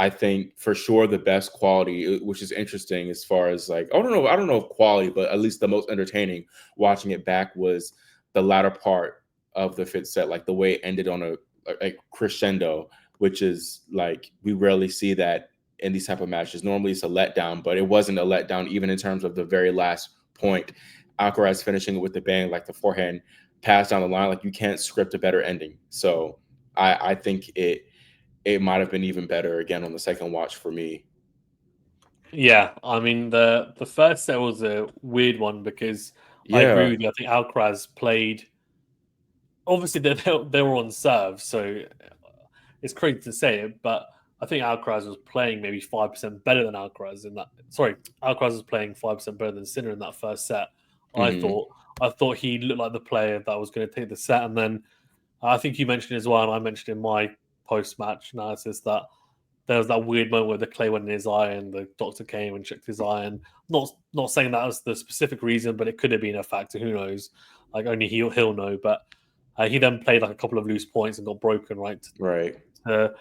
I think for sure the best quality, which is interesting as far as like, I don't know if quality, but at least the most entertaining watching it back was the latter part of the fifth set, like the way it ended on a crescendo, which is like, we rarely see that in these type of matches. Normally it's a letdown, but it wasn't a letdown even in terms of the very last point. Alcaraz finishing it with the bang, like the forehand pass down the line, like you can't script a better ending. So I think it might have been even better again on the second watch for me. Yeah, I mean the first set was a weird one because I agree Yeah. with you. I think Alcaraz played. Obviously, they were on serve, so it's crazy to say it, but I think Alcaraz was playing maybe 5% better than Alcaraz in that. Sorry, Alcaraz was playing 5% better than Sinner in that first set. I hmm thought. I thought he looked like the player that was going to take the set, and then I think you mentioned as well, and I mentioned in my post-match analysis that there was that weird moment where the clay went in his eye, and the doctor came and checked his eye. And not saying that was the specific reason, but it could have been a factor. Who knows? Like only he'll know. But he then played like a couple of loose points and got broken, right? Right. To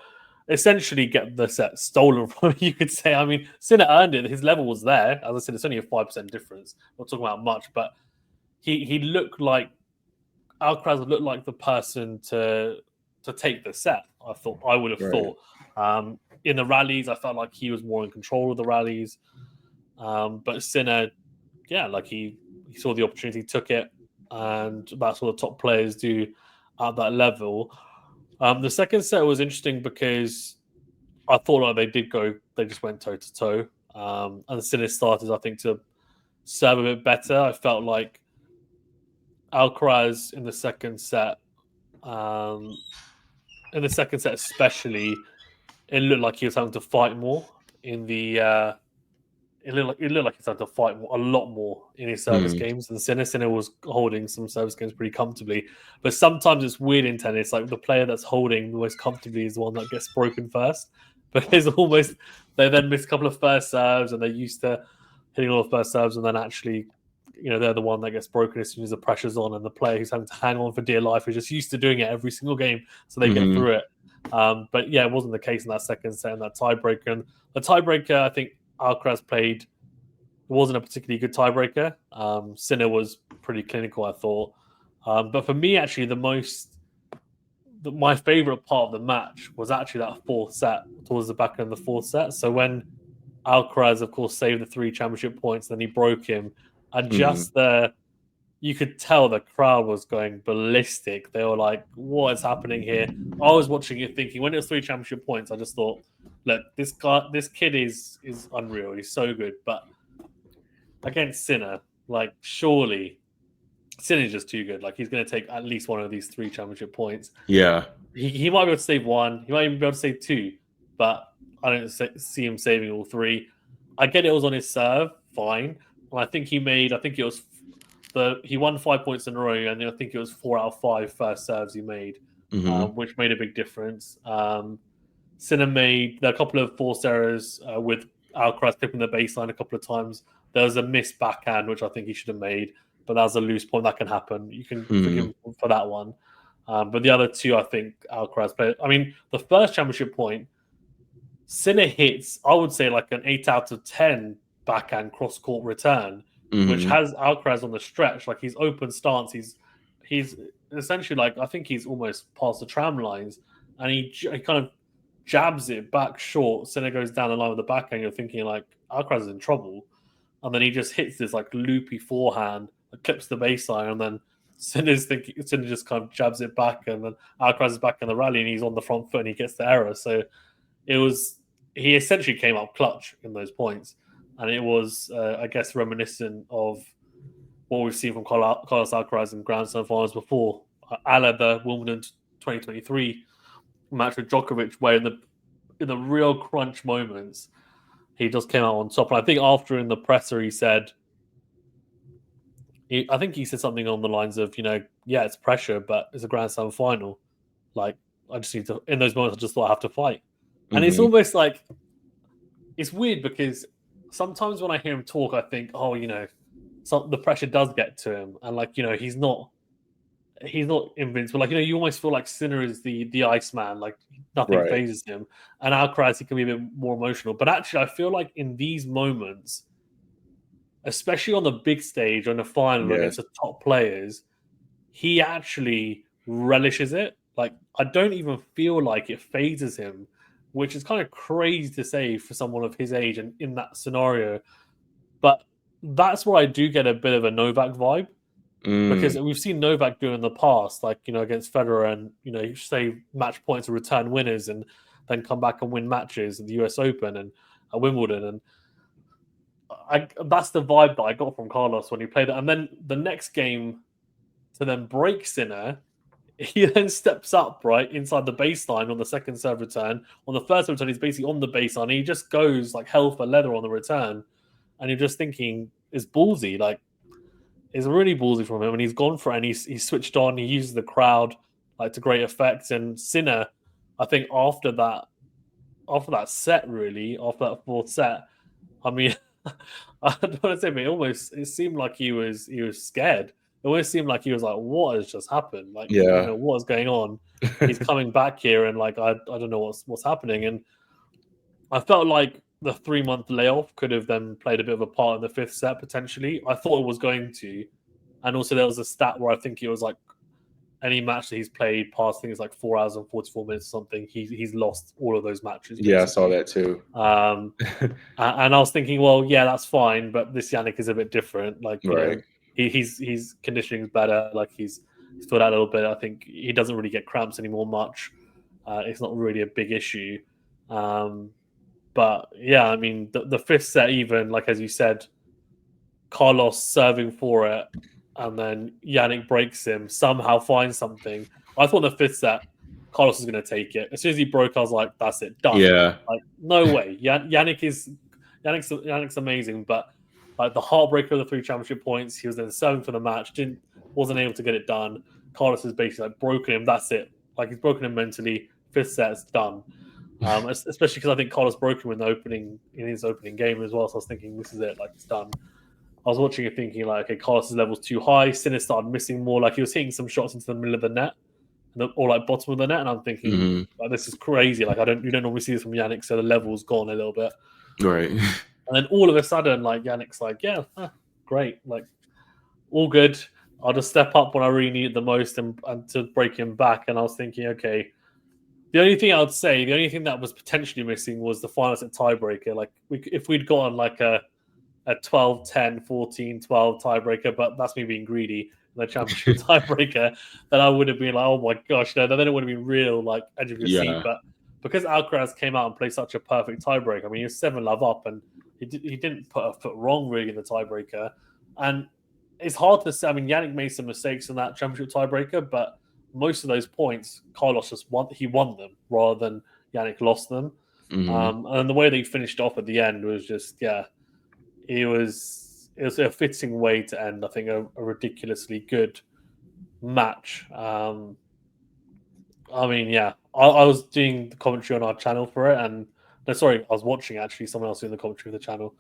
essentially get the set stolen from him, you could say. I mean, Sinner earned it. His level was there. As I said, it's only a 5% difference. We're not talking about much, but he looked like Alcaraz looked like the person to take the set. I would have Right. thought. In the rallies, I felt like he was more in control of the rallies. But Sinner, yeah, like he saw the opportunity, took it, and that's what the top players do at that level. The second set was interesting because I thought like they just went toe to toe. And Sinner started, I think, to serve a bit better. I felt like Alcaraz in the second set, especially, it looked like he was having to fight more in the. It looked like he was having to fight a lot more in his service hmm games than Sinner. Sinner was holding some service games pretty comfortably, but sometimes it's weird in tennis. Like the player that's holding the most comfortably is the one that gets broken first. Because almost they then miss a couple of first serves, and they're used to hitting all the first serves, and then actually, they're the one that gets broken as soon as the pressure's on, and the player who's having to hang on for dear life is just used to doing it every single game, so they get hmm through it. But yeah, it wasn't the case in that second set and that tiebreaker. And the tiebreaker, I think Alcaraz played. It wasn't a particularly good tiebreaker. Sinner was pretty clinical, I thought. But for me, actually, my favorite part of the match was actually that fourth set, towards the back end of the fourth set. So when Alcaraz, of course, saved the 3 championship points, then he broke him, and hmm just you could tell the crowd was going ballistic. They were like, "What is happening here?" I was watching it, thinking when it was 3 championship points, I just thought, "Look, this kid is unreal. He's so good." But against Sinner, like surely Sinner's just too good. Like he's going to take at least one of these 3 championship points. Yeah. He might be able to save 1. He might even be able to save 2, but I don't see him saving all 3. I get it was on his serve, fine. And I think it was he won 5 points in a row, and I think it was 4 out of 5 first serves he made, hmm which made a big difference. Sinner made a couple of forced errors with Alcaraz clipping the baseline a couple of times. There was a missed backhand, which I think he should have made, but that was a loose point. That can happen. You can forgive him for that one. But the other two, I think Alcaraz played. I mean, the first championship point, Sinner hits, I would say, like an 8 out of 10 backhand cross-court return, which has Alcaraz on the stretch. Like, he's open stance. He's essentially, like, I think he's almost past the tram lines, and he kind of jabs it back short. Sinner goes down the line with the backhand. You're thinking, like, Alcaraz is in trouble. And then he just hits this, like, loopy forehand that clips the baseline, and then Sinner just kind of jabs it back, and then Alcaraz is back in the rally, and he's on the front foot, and he gets the error. So he essentially came up clutch in those points, and it was, I guess, reminiscent of what we've seen from Carlos Alcaraz in Grand Slam finals before, a la the Wimbledon 2023 match with Djokovic, where in the real crunch moments, he just came out on top. And I think after in the presser, he said, I think he said something on the lines of, yeah, it's pressure, but it's a Grand Slam final. Like, I just need to, in those moments, I just thought I have to fight. And it's almost like, it's weird because sometimes when I hear him talk, I think, the pressure does get to him. And like, he's not invincible. Like, you almost feel like Sinner is the Iceman, like nothing phases him. And Alcaraz, he can be a bit more emotional. But actually, I feel like in these moments, especially on the big stage, on the final against the top players, he actually relishes it. Like, I don't even feel like it phases him, which is kind of crazy to say for someone of his age and in that scenario. But that's where I do get a bit of a Novak vibe, because we've seen Novak do in the past, like, against Federer, and, say match points and return winners and then come back and win matches at the US Open and at Wimbledon. And that's the vibe that I got from Carlos when he played it. And then the next game, to then break Sinner, he then steps up right inside the baseline on the second serve return. On the first return, he's basically on the baseline. He just goes like hell for leather on the return. And you're just thinking, it's ballsy. Like, it's really ballsy from him. And he's gone for it, and he's switched on. He uses the crowd like to great effect. And Sinner, I think after that set, really, after that fourth set, I mean, I don't want to say, but it seemed like he was scared. It always seemed like he was like, what has just happened? Like, what is going on? He's coming back here, and like, I don't know what's happening. And I felt like the 3-month layoff could have then played a bit of a part in the fifth set, potentially. I thought it was going to. And also there was a stat where I think it was like any match that he's played past, I think it's like 4 hours and 44 minutes or something, he's lost all of those matches. Basically. Yeah, I saw that too. And I was thinking, well, yeah, that's fine, but this Jannik is a bit different. Like, his conditioning is better. Like, he's filled out a little bit. I think he doesn't really get cramps anymore much. It's not really a big issue. But yeah, I mean, the fifth set, even like as you said, Carlos serving for it, and then Jannik breaks him, somehow finds something. I thought the fifth set, Carlos was going to take it. As soon as he broke, I was like, that's it, done. Yeah. Like, no way. Jannik's amazing, but like the heartbreaker of the 3 championship points, he was then serving for the match, wasn't able to get it done. Carlos has basically like broken him. That's it. Like, he's broken him mentally. Fifth set's done. Especially because I think Carlos broke him in his opening game as well. So I was thinking, this is it. Like, it's done. I was watching it thinking, like, okay, Carlos' level's too high. Sinner started missing more. Like, he was hitting some shots into the middle of the net, or like bottom of the net, and I'm thinking, like, this is crazy. Like, you don't normally see this from Jannik, so the level's gone a little bit. Right. And then all of a sudden, like, Jannik's like, yeah, great, like, all good. I'll just step up when I really need it the most and to break him back. And I was thinking, okay, the only thing that was potentially missing was the final set tiebreaker. Like, if we'd gotten like a 12-10, 14-12 tiebreaker, but that's me being greedy, the championship tiebreaker, then I would have been like, oh my gosh, no, then it would have been real, like, edge of your seat. But because Alcaraz came out and played such a perfect tiebreaker, I mean, he was 7-love up, and he didn't put a foot wrong really in the tiebreaker. And it's hard to say. I mean, Jannik made some mistakes in that championship tiebreaker, but most of those points, Carlos just won them rather than Jannik lost them. And the way they finished off at the end was just, it was a fitting way to end, I think, a ridiculously good match. I mean, I was doing the commentary on our channel for it, and No, sorry, I was watching actually someone else doing the commentary for the channel.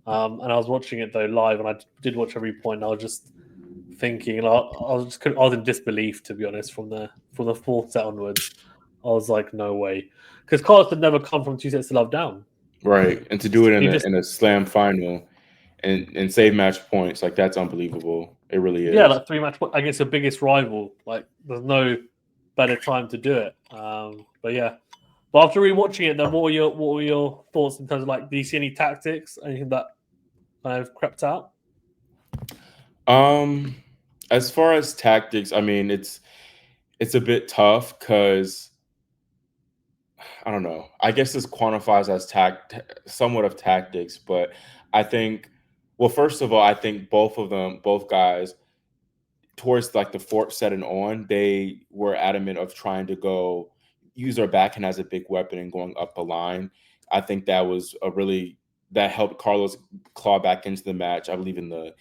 And I was watching it though live, and I did watch every point. And I was just thinking, and I was in disbelief, to be honest, from the fourth set onwards. I was like, no way, because Carlos had never come from 2 sets to love down. Right, and to do it He just in a slam final and save match points, like that's unbelievable. It really is. yeah, like 3 match against your biggest rival. Like there's no better time to do it. But yeah. But after rewatching it, then what were your thoughts in terms of like, do you see any tactics, anything that kind of crept out? As far as tactics, I mean, it's a bit tough because I don't know. I guess this quantifies as somewhat of tactics, but I think, well, first of all, I think both guys, towards like the fourth set and on, they were adamant of trying to use their backhand as a big weapon and going up the line. I think that helped Carlos claw back into the match. I believe in the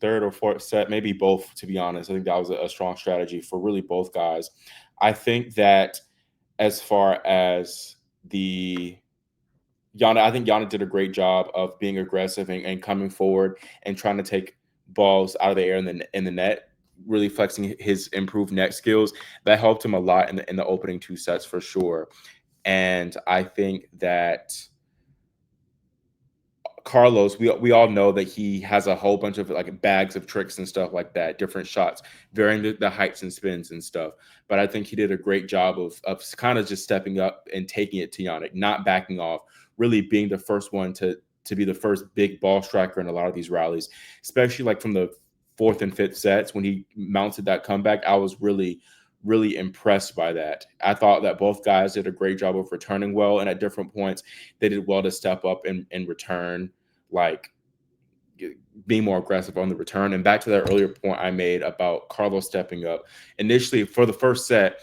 third or fourth set, maybe both, to be honest. I think that was a strong strategy for really both guys. I think that as far as I think Jannik did a great job of being aggressive and coming forward and trying to take balls out of the air in the net, really flexing his improved net skills. That helped him a lot in the opening 2 sets for sure. And I think that Carlos, we all know that he has a whole bunch of like bags of tricks and stuff like that, different shots, varying the heights and spins and stuff. But I think he did a great job of kind of just stepping up and taking it to Jannik, not backing off, really being the first one to be the first big ball striker in a lot of these rallies, especially like from the 4th and 5th sets when he mounted that comeback. I was really, really impressed by that. I thought that both guys did a great job of returning well, and at different points they did well to step up and return, like being more aggressive on the return. And back to that earlier point I made about Carlos stepping up. Initially, for the first set,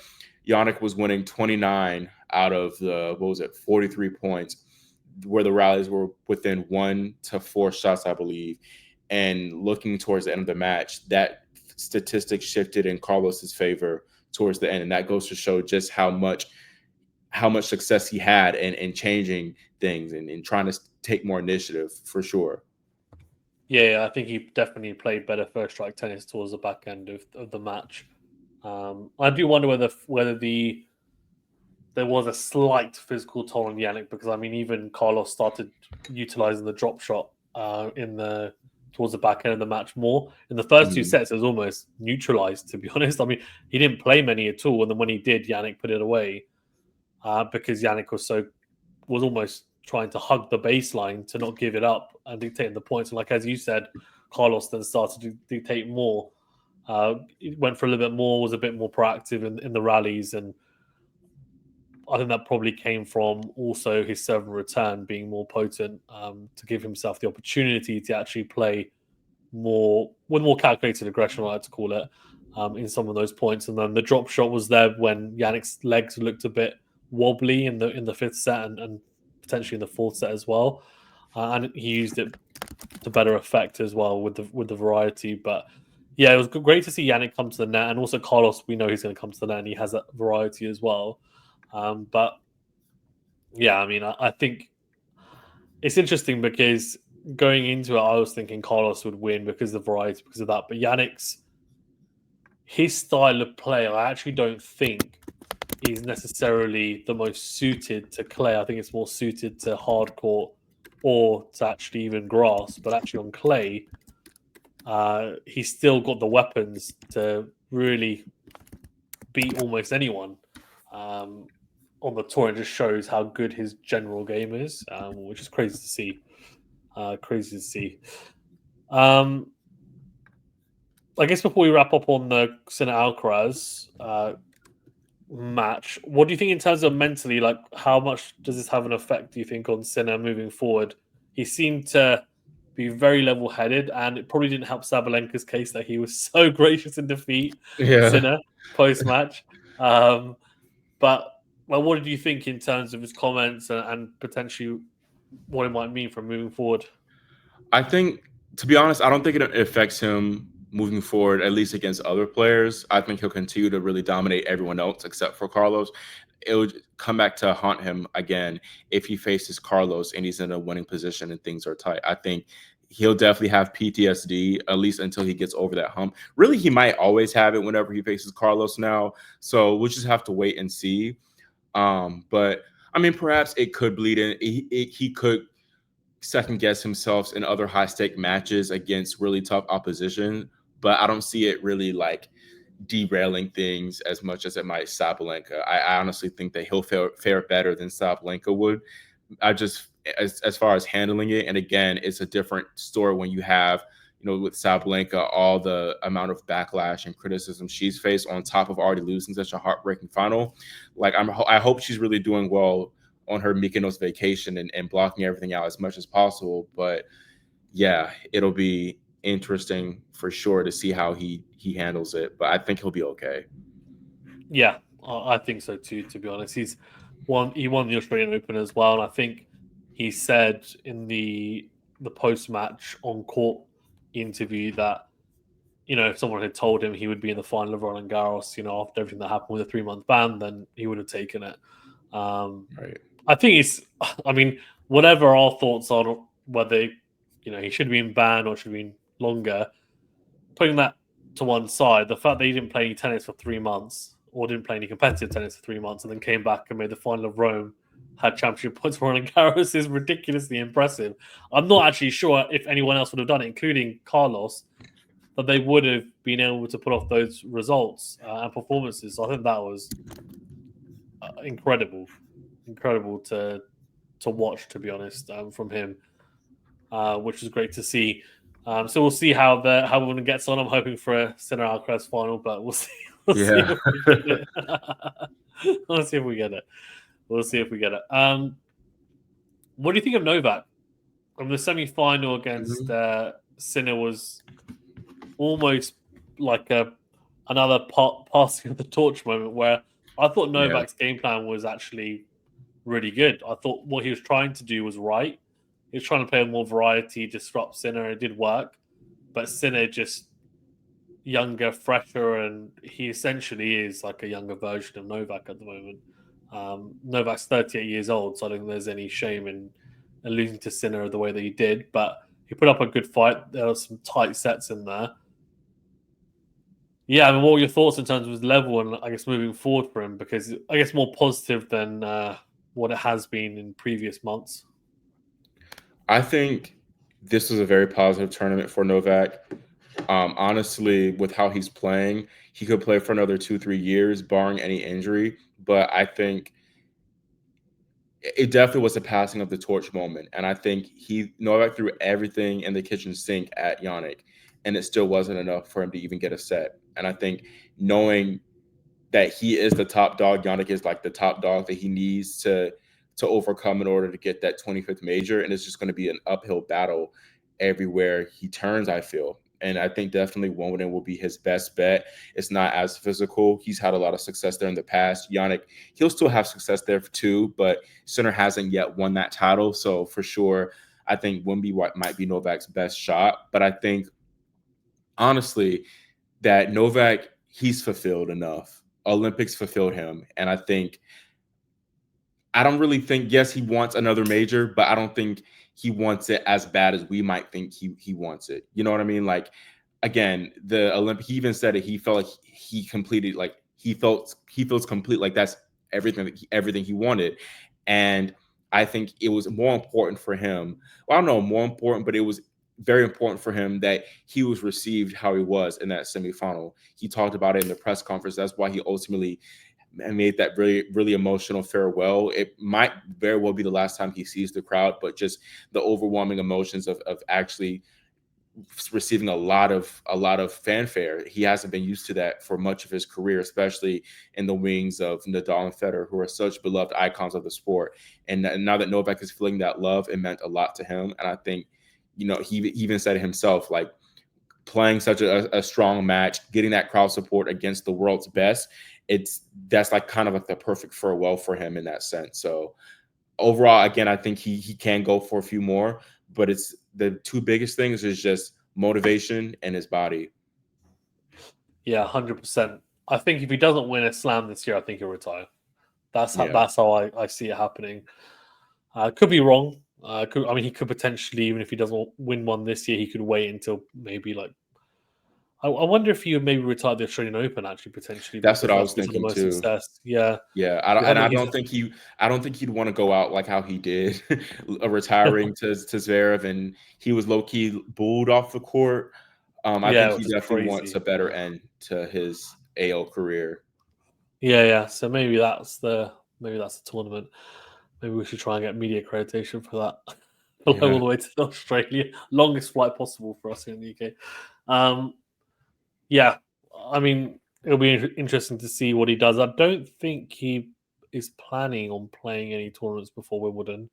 Jannik was winning 29 out of the 43 points, where the rallies were within 1 to 4 shots, I believe. And looking towards the end of the match, that statistic shifted in Carlos's favor towards the end, and that goes to show just how much success he had in changing things and trying to take more initiative, for sure. Yeah, I think he definitely played better first strike tennis towards the back end of the match. I do wonder whether there was a slight physical toll on Jannik, because I mean, even Carlos started utilizing the drop shot towards the back end of the match more. In the first 2 sets, it was almost neutralized, to be honest. I mean, he didn't play many at all, and then when he did, Jannik put it away because Jannik was almost trying to hug the baseline to not give it up and dictating the points. And like as you said, Carlos then started to dictate more. He went for a little bit more, was a bit more proactive in the rallies, and I think that probably came from also his serve and return being more potent, to give himself the opportunity to actually play more calculated aggression, I like to call it, in some of those points. And then the drop shot was there when Jannik's legs looked a bit wobbly in the 5th set and potentially in the 4th set as well, and he used it to better effect as well with the variety. But yeah, it was great to see Jannik come to the net, and also Carlos, we know he's going to come to the net and he has that variety as well. But yeah, I mean, I think it's interesting because going into it, I was thinking Carlos would win because of the variety, because of that. But his style of play, I actually don't think is necessarily the most suited to clay. I think it's more suited to hard court or to actually even grass. But actually on clay, he's still got the weapons to really beat almost anyone on the tour, and just shows how good his general game is, which is crazy to see. I guess before we wrap up on the Sinner Alcaraz match, what do you think in terms of mentally? Like, how much does this have an effect, do you think, on Sinner moving forward? He seemed to be very level-headed, and it probably didn't help Sabalenka's case that he was so gracious in defeat Sinner post-match. But what did you think in terms of his comments and potentially what it might mean for moving forward? I think, to be honest, I don't think it affects him moving forward, at least against other players. I think he'll continue to really dominate everyone else except for Carlos. it would come back to haunt him again if he faces Carlos and he's in a winning position and things are tight. I think he'll definitely have PTSD, at least until he gets over that hump. Really, he might always have it whenever he faces Carlos now. So we'll just have to wait and see. But I mean, perhaps it could bleed in. He could second guess himself in other high stake matches against really tough opposition. But I don't see it really like derailing things as much as it might Sabalenka. I honestly think that he'll fare better than Sabalenka would. I just as far as handling it, and again, it's a different story when you have, you know, with Sabalenka, all the amount of backlash and criticism she's faced on top of already losing such a heartbreaking final. Like I hope she's really doing well on her Mykonos vacation and blocking everything out as much as possible. But yeah, it'll be interesting for sure to see how he handles it. But I think he'll be okay. Yeah, I think so too. To be honest, he won the Australian Open as well, and I think he said in the post match on court interview that, you know, if someone had told him he would be in the final of Roland Garros, you know, after everything that happened with a 3-month ban, then he would have taken it. Right. I think it's, I mean, whatever our thoughts on whether, you know, he should have been banned or should have been longer, putting that to one side, the fact that he didn't play any tennis for 3 months or didn't play any competitive tennis for 3 months and then came back and made the final of Rome, had championship points for Roland Garros is ridiculously impressive. I'm not actually sure if anyone else would have done it, including Carlos, that they would have been able to put off those results and performances. So I think that was incredible to watch, to be honest, from him, which was great to see. So we'll see how everyone gets on. I'm hoping for a Sinner Alcaraz final, but we'll see. We'll see if we get it. We'll see if we get it. We'll see if we get it. What do you think of Novak? The semi-final against Sinner was almost like another passing of the torch moment where I thought Novak's game plan was actually really good. I thought what he was trying to do was right. He was trying to play more variety, disrupt Sinner, and it did work. But Sinner just younger, fresher, and he essentially is like a younger version of Novak at the moment. Novak's 38 years old, so I don't think there's any shame in losing to Sinner the way that he did. But he put up a good fight. There were some tight sets in there. Yeah, I mean, what were your thoughts in terms of his level and I guess moving forward for him? Because I guess more positive than what it has been in previous months. I think this was a very positive tournament for Novak. Honestly, with how he's playing, he could play for another 2-3 years, barring any injury. But I think it definitely was a passing of the torch moment. And I think Novak threw everything in the kitchen sink at Jannik, and it still wasn't enough for him to even get a set. And I think knowing that he is the top dog, Jannik is like the top dog that he needs to overcome in order to get that 25th major. And it's just going to be an uphill battle everywhere he turns, I feel. And I think definitely Wimbledon will be his best bet. It's not as physical. He's had a lot of success there in the past. Jannik, he'll still have success there too, but Sinner hasn't yet won that title. So for sure, I think Wemby might be Novak's best shot. But I think, honestly, that Novak, he's fulfilled enough. Olympics fulfilled him. And I don't really think, yes, he wants another major, but I don't think he wants it as bad as we might think he wants it. You know what I mean? Like, again, the Olympic, he even said it, he felt like he completed, like he feels complete, like that's everything he wanted. And I think it was more important for him. Well, I don't know, more important, but it was very important for him that he was received how he was in that semifinal. He talked about it in the press conference. That's why he ultimately and made that really, really emotional farewell. It might very well be the last time he sees the crowd, but just the overwhelming emotions of actually receiving a lot of fanfare. He hasn't been used to that for much of his career, especially in the wings of Nadal and Federer, who are such beloved icons of the sport. And now that Novak is feeling that love, it meant a lot to him. And I think, you know, he even said it himself, like, playing such a strong match, getting that crowd support against the world's best, that's like kind of like the perfect farewell for him in that sense. So overall, again, I think he can go for a few more, but it's the two biggest things is just motivation and his body. Yeah, 100%. I think if he doesn't win a slam this year, I think he'll retire. That's how I see it happening. Could be wrong. He could potentially, even if he doesn't win one this year, he could wait until maybe like. I wonder if he would maybe retire the Australian Open actually potentially. That's what I was the thinking most too. success. Yeah, I don't think he'd want to go out like how he did, retiring to Zverev, and he was low key booed off the court. I think he definitely wants a better end to his AO career. Yeah. So maybe that's the tournament. Maybe we should try and get media accreditation for that. All the way to Australia, longest flight possible for us here in the UK. Yeah, I mean, it'll be interesting to see what he does. I don't think he is planning on playing any tournaments before Wimbledon,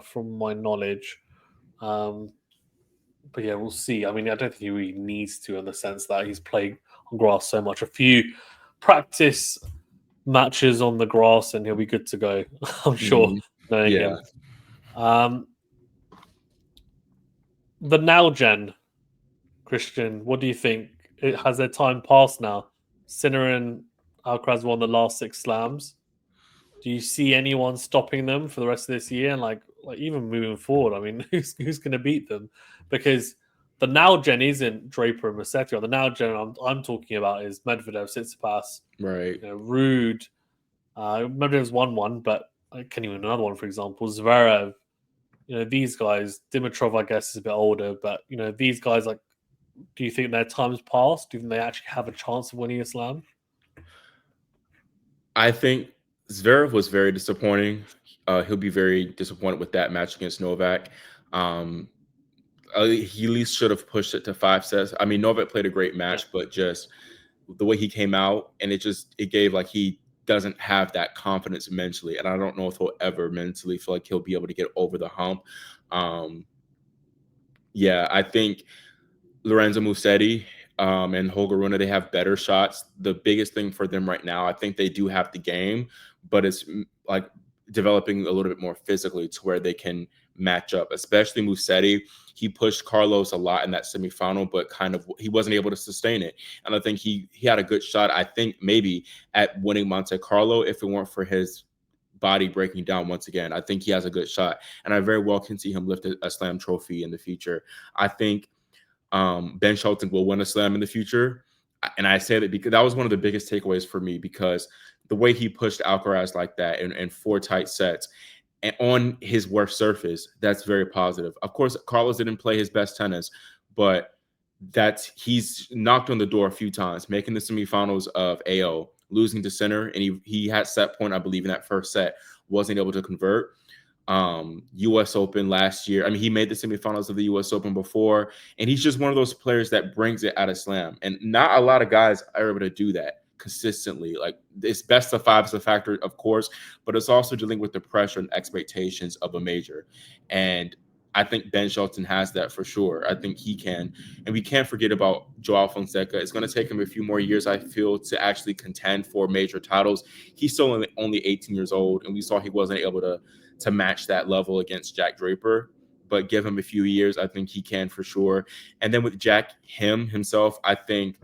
from my knowledge. But yeah, we'll see. I mean, I don't think he really needs to, in the sense that he's playing on grass so much. A few practice matches on the grass, and he'll be good to go. I'm sure, knowing him. The now gen, Christian, what do you think? Has their time passed now? Sinner and Alcaraz won the last 6 slams. Do you see anyone stopping them for the rest of this year, and like even moving forward? I mean, who's going to beat them? Because the now gen isn't Draper and Musetti. The now gen I'm talking about is Medvedev, Tsitsipas, right? Ruud. Medvedev's won one, but can you win another one? For example, Zverev. These guys. Dimitrov, I guess, is a bit older, but these guys like. Do you think their time's passed? Do you think they actually have a chance of winning a slam? I think Zverev was very disappointing. He'll be very disappointed with that match against Novak. He at least should have pushed it to 5 sets. I mean, Novak played a great match, but just the way he came out, and it gave like he doesn't have that confidence mentally, and I don't know if he'll ever mentally feel like he'll be able to get over the hump. I think Lorenzo Musetti and Holger Rune, they have better shots. The biggest thing for them right now, I think they do have the game, but it's like developing a little bit more physically to where they can match up, especially Musetti. He pushed Carlos a lot in that semifinal, but he wasn't able to sustain it. And I think he had a good shot, I think, maybe at winning Monte Carlo if it weren't for his body breaking down once again. I think he has a good shot, and I very well can see him lift a slam trophy in the future. I think Ben Shelton will win a slam in the future. And I say that because that was one of the biggest takeaways for me, because the way he pushed Alcaraz like that in 4 tight sets and on his worst surface, that's very positive. Of course, Carlos didn't play his best tennis, but he's knocked on the door a few times, making the semifinals of AO, losing to Sinner, and he had set point, I believe, in that first set, wasn't able to convert. US Open last year. I mean, he made the semifinals of the US Open before, and he's just one of those players that brings it out of slam. And not a lot of guys are able to do that consistently. Like, it's best of 5 is a factor, of course, but it's also dealing with the pressure and expectations of a major. And I think Ben Shelton has that for sure. I think he can. And we can't forget about Joao Fonseca. It's going to take him a few more years, I feel, to actually contend for major titles. He's still only 18 years old, and we saw he wasn't able to match that level against Jack Draper. But give him a few years, I think he can for sure. And then with Jack himself, I think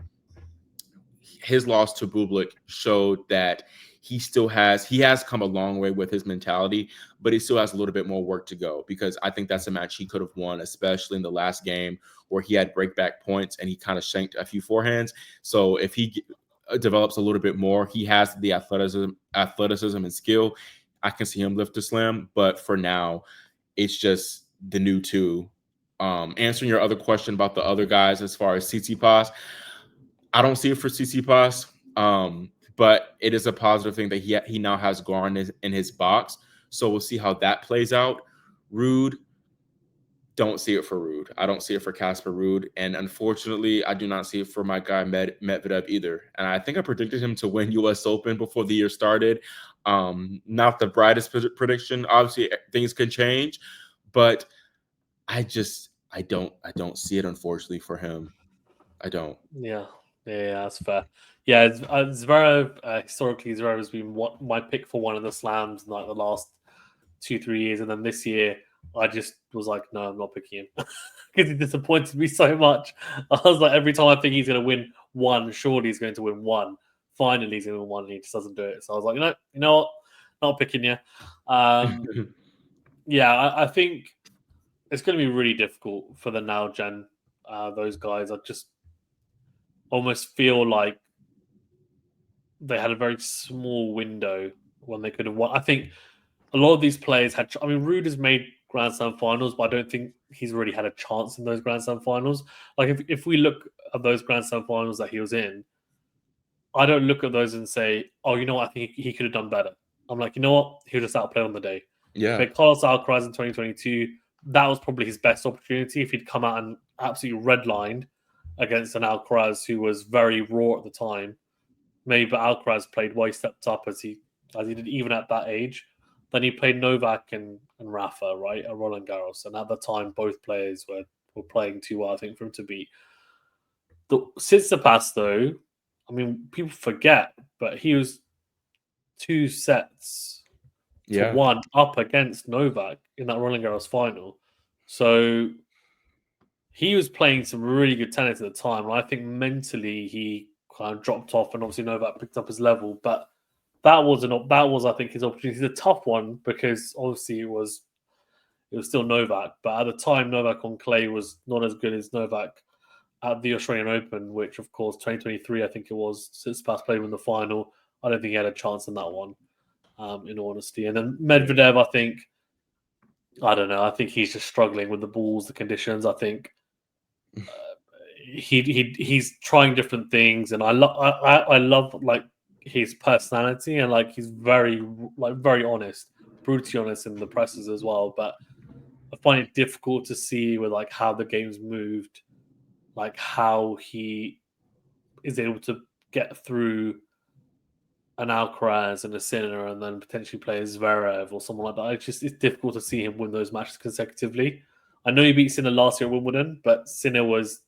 his loss to Bublik showed that he has come a long way with his mentality, but he still has a little bit more work to go, because I think that's a match he could have won, especially in the last game where he had breakback points and he kind of shanked a few forehands. So if he develops a little bit more, he has the athleticism and skill. I can see him lift a slam, but for now, it's just the new 2. Answering your other question about the other guys as far as Tsitsipas, I don't see it for Tsitsipas, but it is a positive thing that he now has Garn in his box. So we'll see how that plays out. Ruud, don't see it for Ruud. I don't see it for Casper Ruud. And unfortunately, I do not see it for my guy Medvedev either. And I think I predicted him to win US Open before the year started. Not the brightest prediction. Obviously, things can change, but I don't see it, unfortunately, for him. I don't. Yeah, that's fair. Yeah, Zverev, historically, Zverev has been my pick for one of the slams in like the last 2-3 years, and then this year I just was like, no, I'm not picking him because he disappointed me so much. I was like, every time I think he's going to win one, surely he's going to win one. finally he's going to win one, and he just doesn't do it. So I was like, you know what, not picking you. Yeah, I think it's going to be really difficult for the now gen. Those guys, I just almost feel like they had a very small window when they could have won. I think a lot of these players had. I mean, Rude has made Grand Slam finals, but I don't think he's really had a chance in those Grand Slam finals. Like if we look at those Grand Slam finals that he was in, I don't look at those and say, "Oh, you know what? I think he could have done better." I'm like, you know what? He was just outplayed on the day. Yeah. But Carlos Alcaraz in 2022, that was probably his best opportunity. If he'd come out and absolutely redlined against an Alcaraz who was very raw at the time, maybe Alcaraz played well, he stepped up as he did even at that age. Then he played Novak and Rafa, right, at Roland Garros. And at the time, both players were playing too well, I think, for him to beat. Since the past, though, I mean, people forget, but he was 2 sets to 1 up against Novak in that Roland Garros final. So he was playing some really good tennis at the time. And I think mentally he kind of dropped off, and obviously Novak picked up his level. But that was I think his opportunity. It's a tough one because obviously it was still Novak, but at the time Novak on clay was not as good as Novak at the Australian Open, which of course 2023 I think it was. Tsitsipas played in the final. I don't think he had a chance in that one, in all honesty. And then Medvedev, I don't know. I think he's just struggling with the balls, the conditions. I think he's trying different things, and I love like his personality, and like he's very honest, brutally honest in the presses as well. But I find it difficult to see with like how the game's moved, like how he is able to get through an Alcaraz and a Sinner, and then potentially play a Zverev or someone like that. It's difficult to see him win those matches consecutively. I know he beat Sinner last year at Wimbledon, but Sinner was,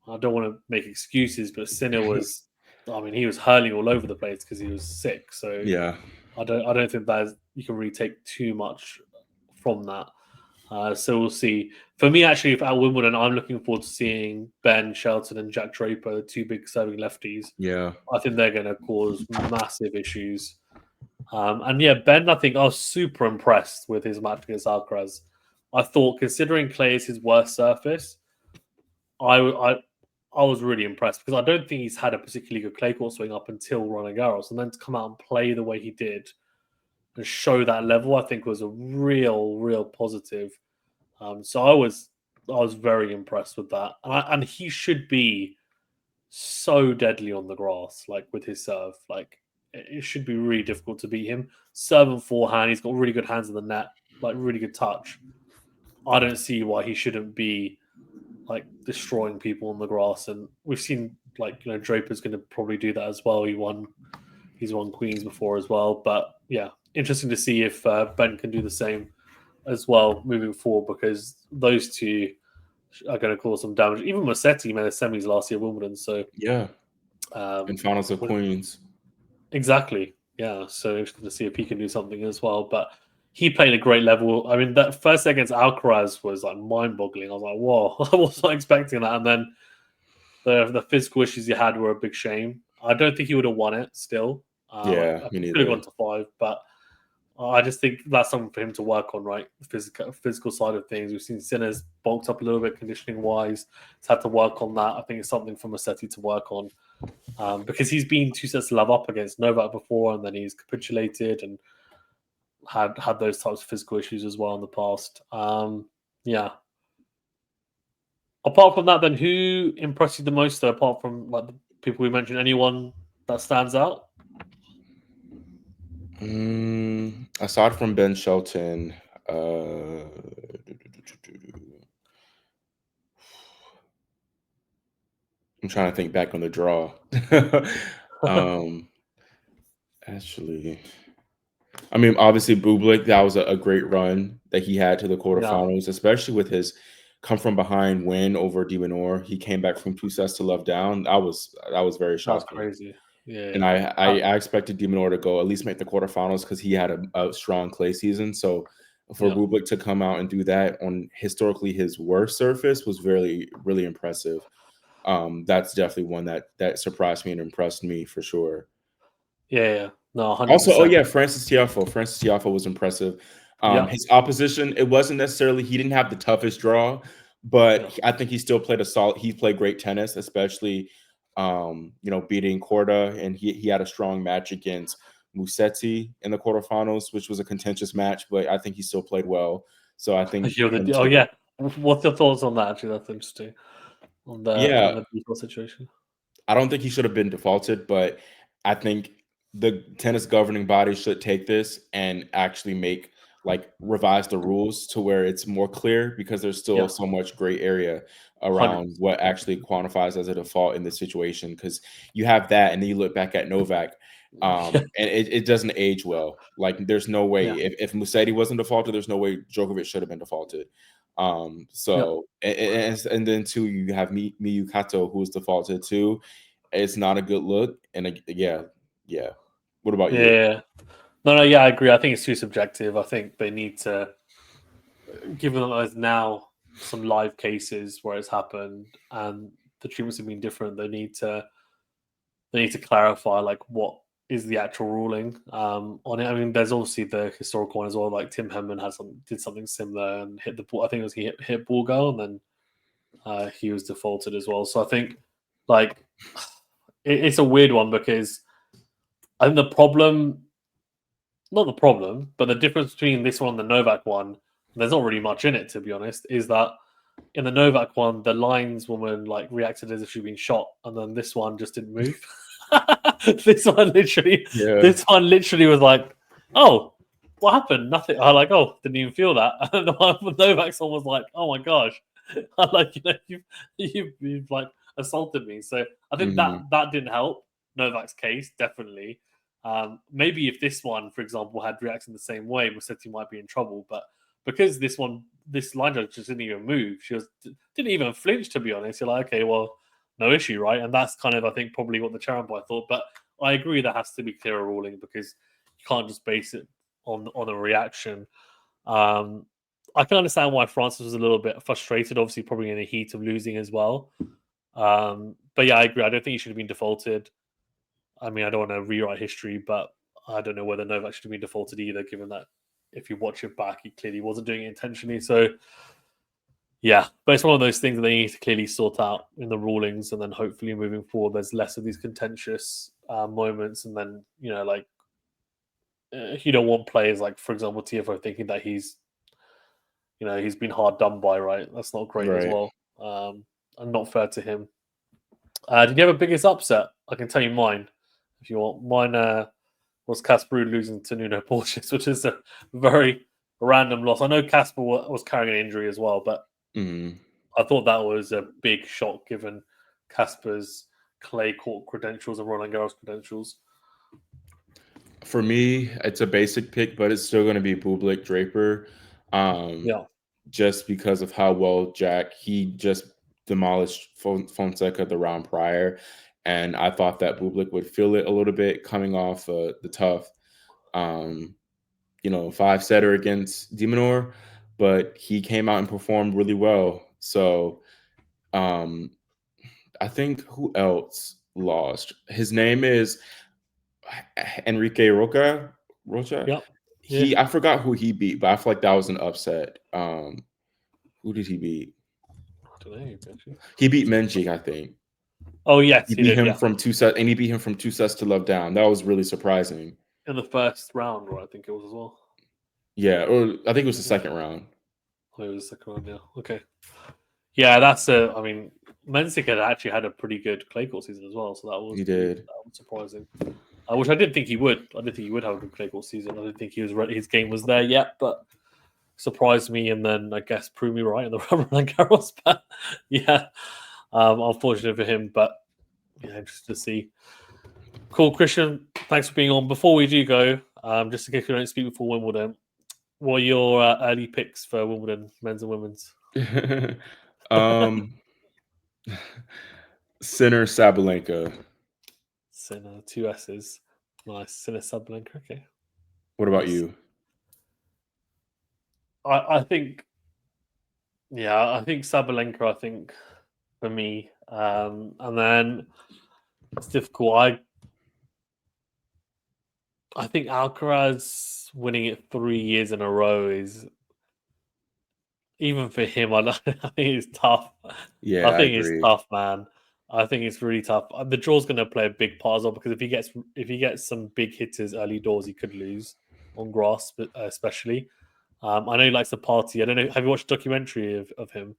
I don't want to make excuses, but Sinner was, I mean, he was hurling all over the place because he was sick. So Yeah. I don't think that you can really take too much from that. So we'll see. For me, actually, if at Wimbledon, I'm looking forward to seeing Ben Shelton and Jack Draper, the 2 big serving lefties. Yeah. I think they're going to cause massive issues. And yeah, Ben, I think I was super impressed with his match against Alcaraz. I thought, considering clay is his worst surface, I was really impressed because I don't think he's had a particularly good clay court swing up until Roland Garros, and then to come out and play the way he did and show that level, I think was a real positive. So I was very impressed with that, and he should be so deadly on the grass, like with his serve. Like it should be really difficult to beat him. Serve and forehand, he's got really good hands in the net, like really good touch. I don't see why he shouldn't be like destroying people on the grass, and we've seen like Draper's going to probably do that as well. He's won Queens before as well, but yeah, interesting to see if Ben can do the same as well moving forward, because those two are going to cause some damage. Even Musetti made a semis last year at Wimbledon, so yeah, in finals of Queens. Exactly, yeah. So interesting to see if he can do something as well, but. He played a great level. I mean, that first against Alcaraz was like mind-boggling. I was like, "Whoa!" I was not expecting that. And then the physical issues he had were a big shame. I don't think he would have won it. Still, Yeah, me he neither. could have gone to 5, but I just think that's something for him to work on. Right, the physical side of things. We've seen Sinner's bulked up a little bit conditioning wise. He's had to work on that. I think it's something for Musetti to work on because he's been 2 sets to love up against Novak before, and then he's capitulated and had those types of physical issues as well in the past. Yeah. Apart from that, then who impressed you the most? Though, apart from like the people we mentioned, anyone that stands out? Aside from Ben Shelton, I'm trying to think back on the draw. Actually, I mean, obviously Bublik, that was a great run that he had to the quarterfinals, especially with his come from behind win over de Minaur. He came back from 2 sets to love down. That was very shocking. That's crazy. Yeah. And I expected de Minaur to go at least make the quarterfinals because he had a strong clay season. So for Bublik to come out and do that on historically his worst surface was really impressive. That's definitely one that surprised me and impressed me for sure. Yeah. No, Also, oh 100%. yeah, Francis Tiafoe. Francis Tiafoe was impressive. Yeah. His opposition, it wasn't necessarily he didn't have the toughest draw, Yeah. but I think he still played a solid. He played great tennis, especially beating Korda, and he had a strong match against Musetti in the quarterfinals, which was a contentious match, but I think he still played well. So I think him Oh, taking yeah. What's your thoughts on that? Actually, that's interesting. On yeah, the default situation. I don't think he should have been defaulted, but I think the tennis governing body should take this and actually make revise the rules to where it's more clear because there's still Yeah. so much gray area around 100%. what actually quantifies as a default in this situation. Because you have that, and then you look back at Novak, Yeah. and it doesn't age well. Like there's no way Yeah. if Musetti wasn't defaulted, there's no way Djokovic should have been defaulted. Yeah. So and then too, you have Miyu Kato who was defaulted too. It's not a good look, and yeah. What about you? Yeah. No, yeah, I agree. I think it's too subjective. I think they need to, given that there's now some live cases where it's happened and the treatments have been different, they need to clarify like what is the actual ruling on it. I mean, there's obviously the historical one as well. Like Tim Henman did something similar and hit the ball. I think it was he hit ball girl, and then he was defaulted as well. So I think like it's a weird one because I think not the problem, but the difference between this one and the Novak one, there's not really much in it to be honest, is that in the Novak one, the lines woman like reacted as if she'd been shot, and then this one just didn't move. this one literally, Yeah. this one literally was like, "Oh, what happened? Nothing." I like, "Oh, didn't even feel that." And the one with Novak's one was like, "Oh my gosh, I like you've like assaulted me." So I think Mhm. that didn't help Novak's case definitely. Maybe if this one, for example, had reacted the same way, Musetti might be in trouble. But because this line judge just didn't even move, didn't even flinch. To be honest, you're like, okay, well, no issue, right? And that's kind of, I think, probably what the chairman boy thought. But I agree there has to be clearer ruling because you can't just base it on a reaction. Um, I can understand why Francis was a little bit frustrated, obviously, probably in the heat of losing as well. But yeah, I agree. I don't think he should have been defaulted. I mean, I don't want to rewrite history, but I don't know whether Novak should have been defaulted either, given that if you watch it back, he clearly wasn't doing it intentionally. So, yeah, but it's one of those things that they need to clearly sort out in the rulings, and then hopefully moving forward, there's less of these contentious moments. And then, like, you don't want players like, for example, TFO thinking that he's been hard done by, right? That's not great as Right. well, and not fair to him. Did you have a biggest upset? I can tell you mine if you want. Mine was Casper losing to Nuno Borges, which is a very random loss. I know Casper was carrying an injury as well, but Mhm. I thought that was a big shock given Casper's clay court credentials and Roland Garros credentials. For me, it's a basic pick, but it's still going to be Bublik Draper, um, Yeah, just because of how well he just demolished Fonseca the round prior, and I thought that Bublik would feel it a little bit coming off the tough, um, five setter against Demonor, but he came out and performed really well. So um, I think who else lost? His name is Enrique Rocha. yeah, yeah. I forgot who he beat, but I feel like that was an upset. Who did he beat? I don't know actually. He beat Menji, I think. Oh yes, He he beat did. him Yeah, from 2 sets, and he beat him from 2 sets to love down. That was really surprising. in the first round, right? I think it was as well. Yeah, or I think it was the Yeah, second round. oh, it was the second round. Yeah, okay. Yeah, that's a. I mean, Menzik had actually had a pretty good clay court season as well, so He did. that was surprising. Which I didn't think he would. I didn't think he would have a good clay court season. I didn't think he was ready. His game was there yet, but surprised me, and then I guess proved me right in the Roland Garros. But yeah, unfortunate for him. But yeah, interesting to see. Cool, Christian. Thanks for being on. Before we do go, just in case we don't speak before Wimbledon, what are your early picks for Wimbledon, men's and women's? um, Sinner Sabalenka. Sinner, two S's. Nice. Sinner Sabalenka. Okay. What about Nice. you? I think, yeah, I think Sabalenka, I think for me, And then it's difficult. I think Alcaraz winning it 3 years in a row is, even for him, I think it's tough. Yeah, I I think it's agree. tough, man. I think it's really tough. The draw's going to play a big part as well, because if he gets some big hitters early doors, he could lose on grass, especially. I know he likes to party. I don't know. Have you watched a documentary of him?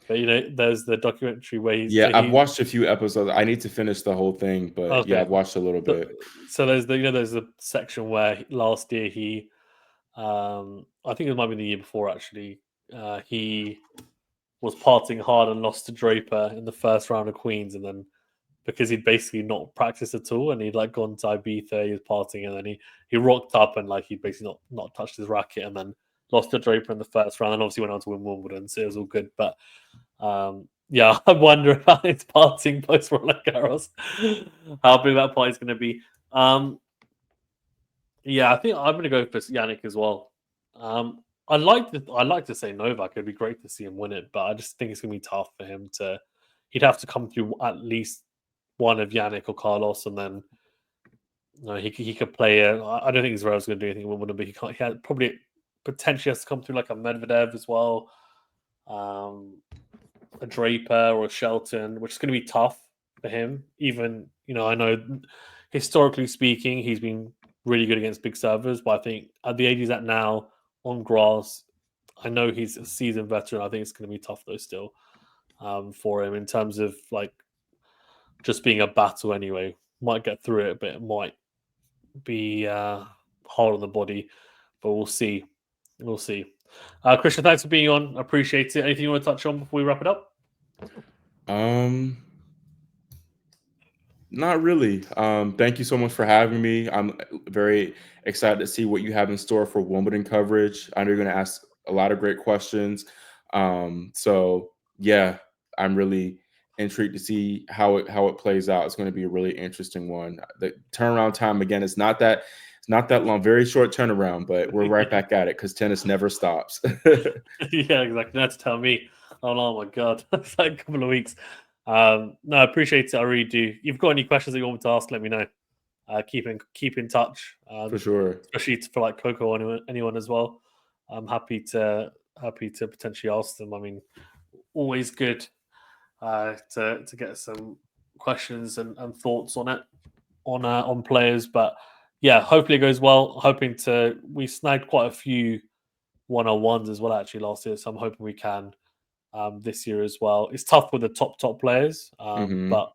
But there's the documentary where Yeah, I've watched a few episodes. I need to finish the whole thing, but yeah, okay. I've watched a little So, bit. so there's a section where last year he, I think it might be the year before actually, he was partying hard and lost to Draper in the first round of Queens, and then because he'd basically not practiced at all, and he'd like gone to Ibiza, he was partying, and then he rocked up and like he'd basically not touched his racket, and then lost to Draper in the first round, and obviously went on to win Wimbledon, so it was all good. But yeah, I wonder about his partying post Roland Garros, how big that party's going to be. Yeah, I think I'm going to go for Jannik as well. I'd like to say Novak. It'd be great to see him win it, but I just think it's going to be tough for him to. He'd have to come through at least one of Jannik or Carlos, and then he could play. I don't think Zverev's going to do anything in Wimbledon, but he can't. He had, probably potentially has to come through like a Medvedev as well, a Draper or a Shelton, which is going to be tough for him. Even I know historically speaking, he's been really good against big servers, but I think at the age he's at now on grass, I know he's a seasoned veteran. I think it's going to be tough though still for him in terms of like just being a battle anyway. Might get through it, but it might be hard on the body. But we'll see. We'll see. Christian, thanks for being on. I appreciate it. Anything you want to touch on before we wrap it up? Not really. Thank you so much for having me. I'm very excited to see what you have in store for Wimbledon coverage. I know you're going to ask a lot of great questions. So yeah, I'm really intrigued to see how it plays out. It's going to be a really interesting one. The turnaround time again is not that long, very short turnaround, but we're right back at it because tennis never stops. Yeah, exactly. That's tell me. Oh my god, it's like a couple of weeks. No, I appreciate it. I really do. If you've got any questions that you want me to ask, let me know. Keep in touch. For sure. Especially for like Coco or anyone as well. I'm happy to potentially ask them. I mean, always good to get some questions and thoughts on it on players. But yeah, hopefully it goes well. We snagged quite a few 101s as well actually last year, so I'm hoping we can this year as well. It's tough with the top players, Hmm. but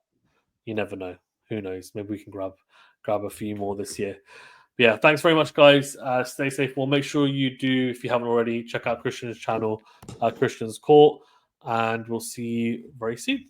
you never know. Who knows? Maybe we can grab a few more this year. But yeah, thanks very much, guys. Stay safe. Well, make sure you do, if you haven't already, check out Christian's channel, Christian's Court, and we'll see you very soon.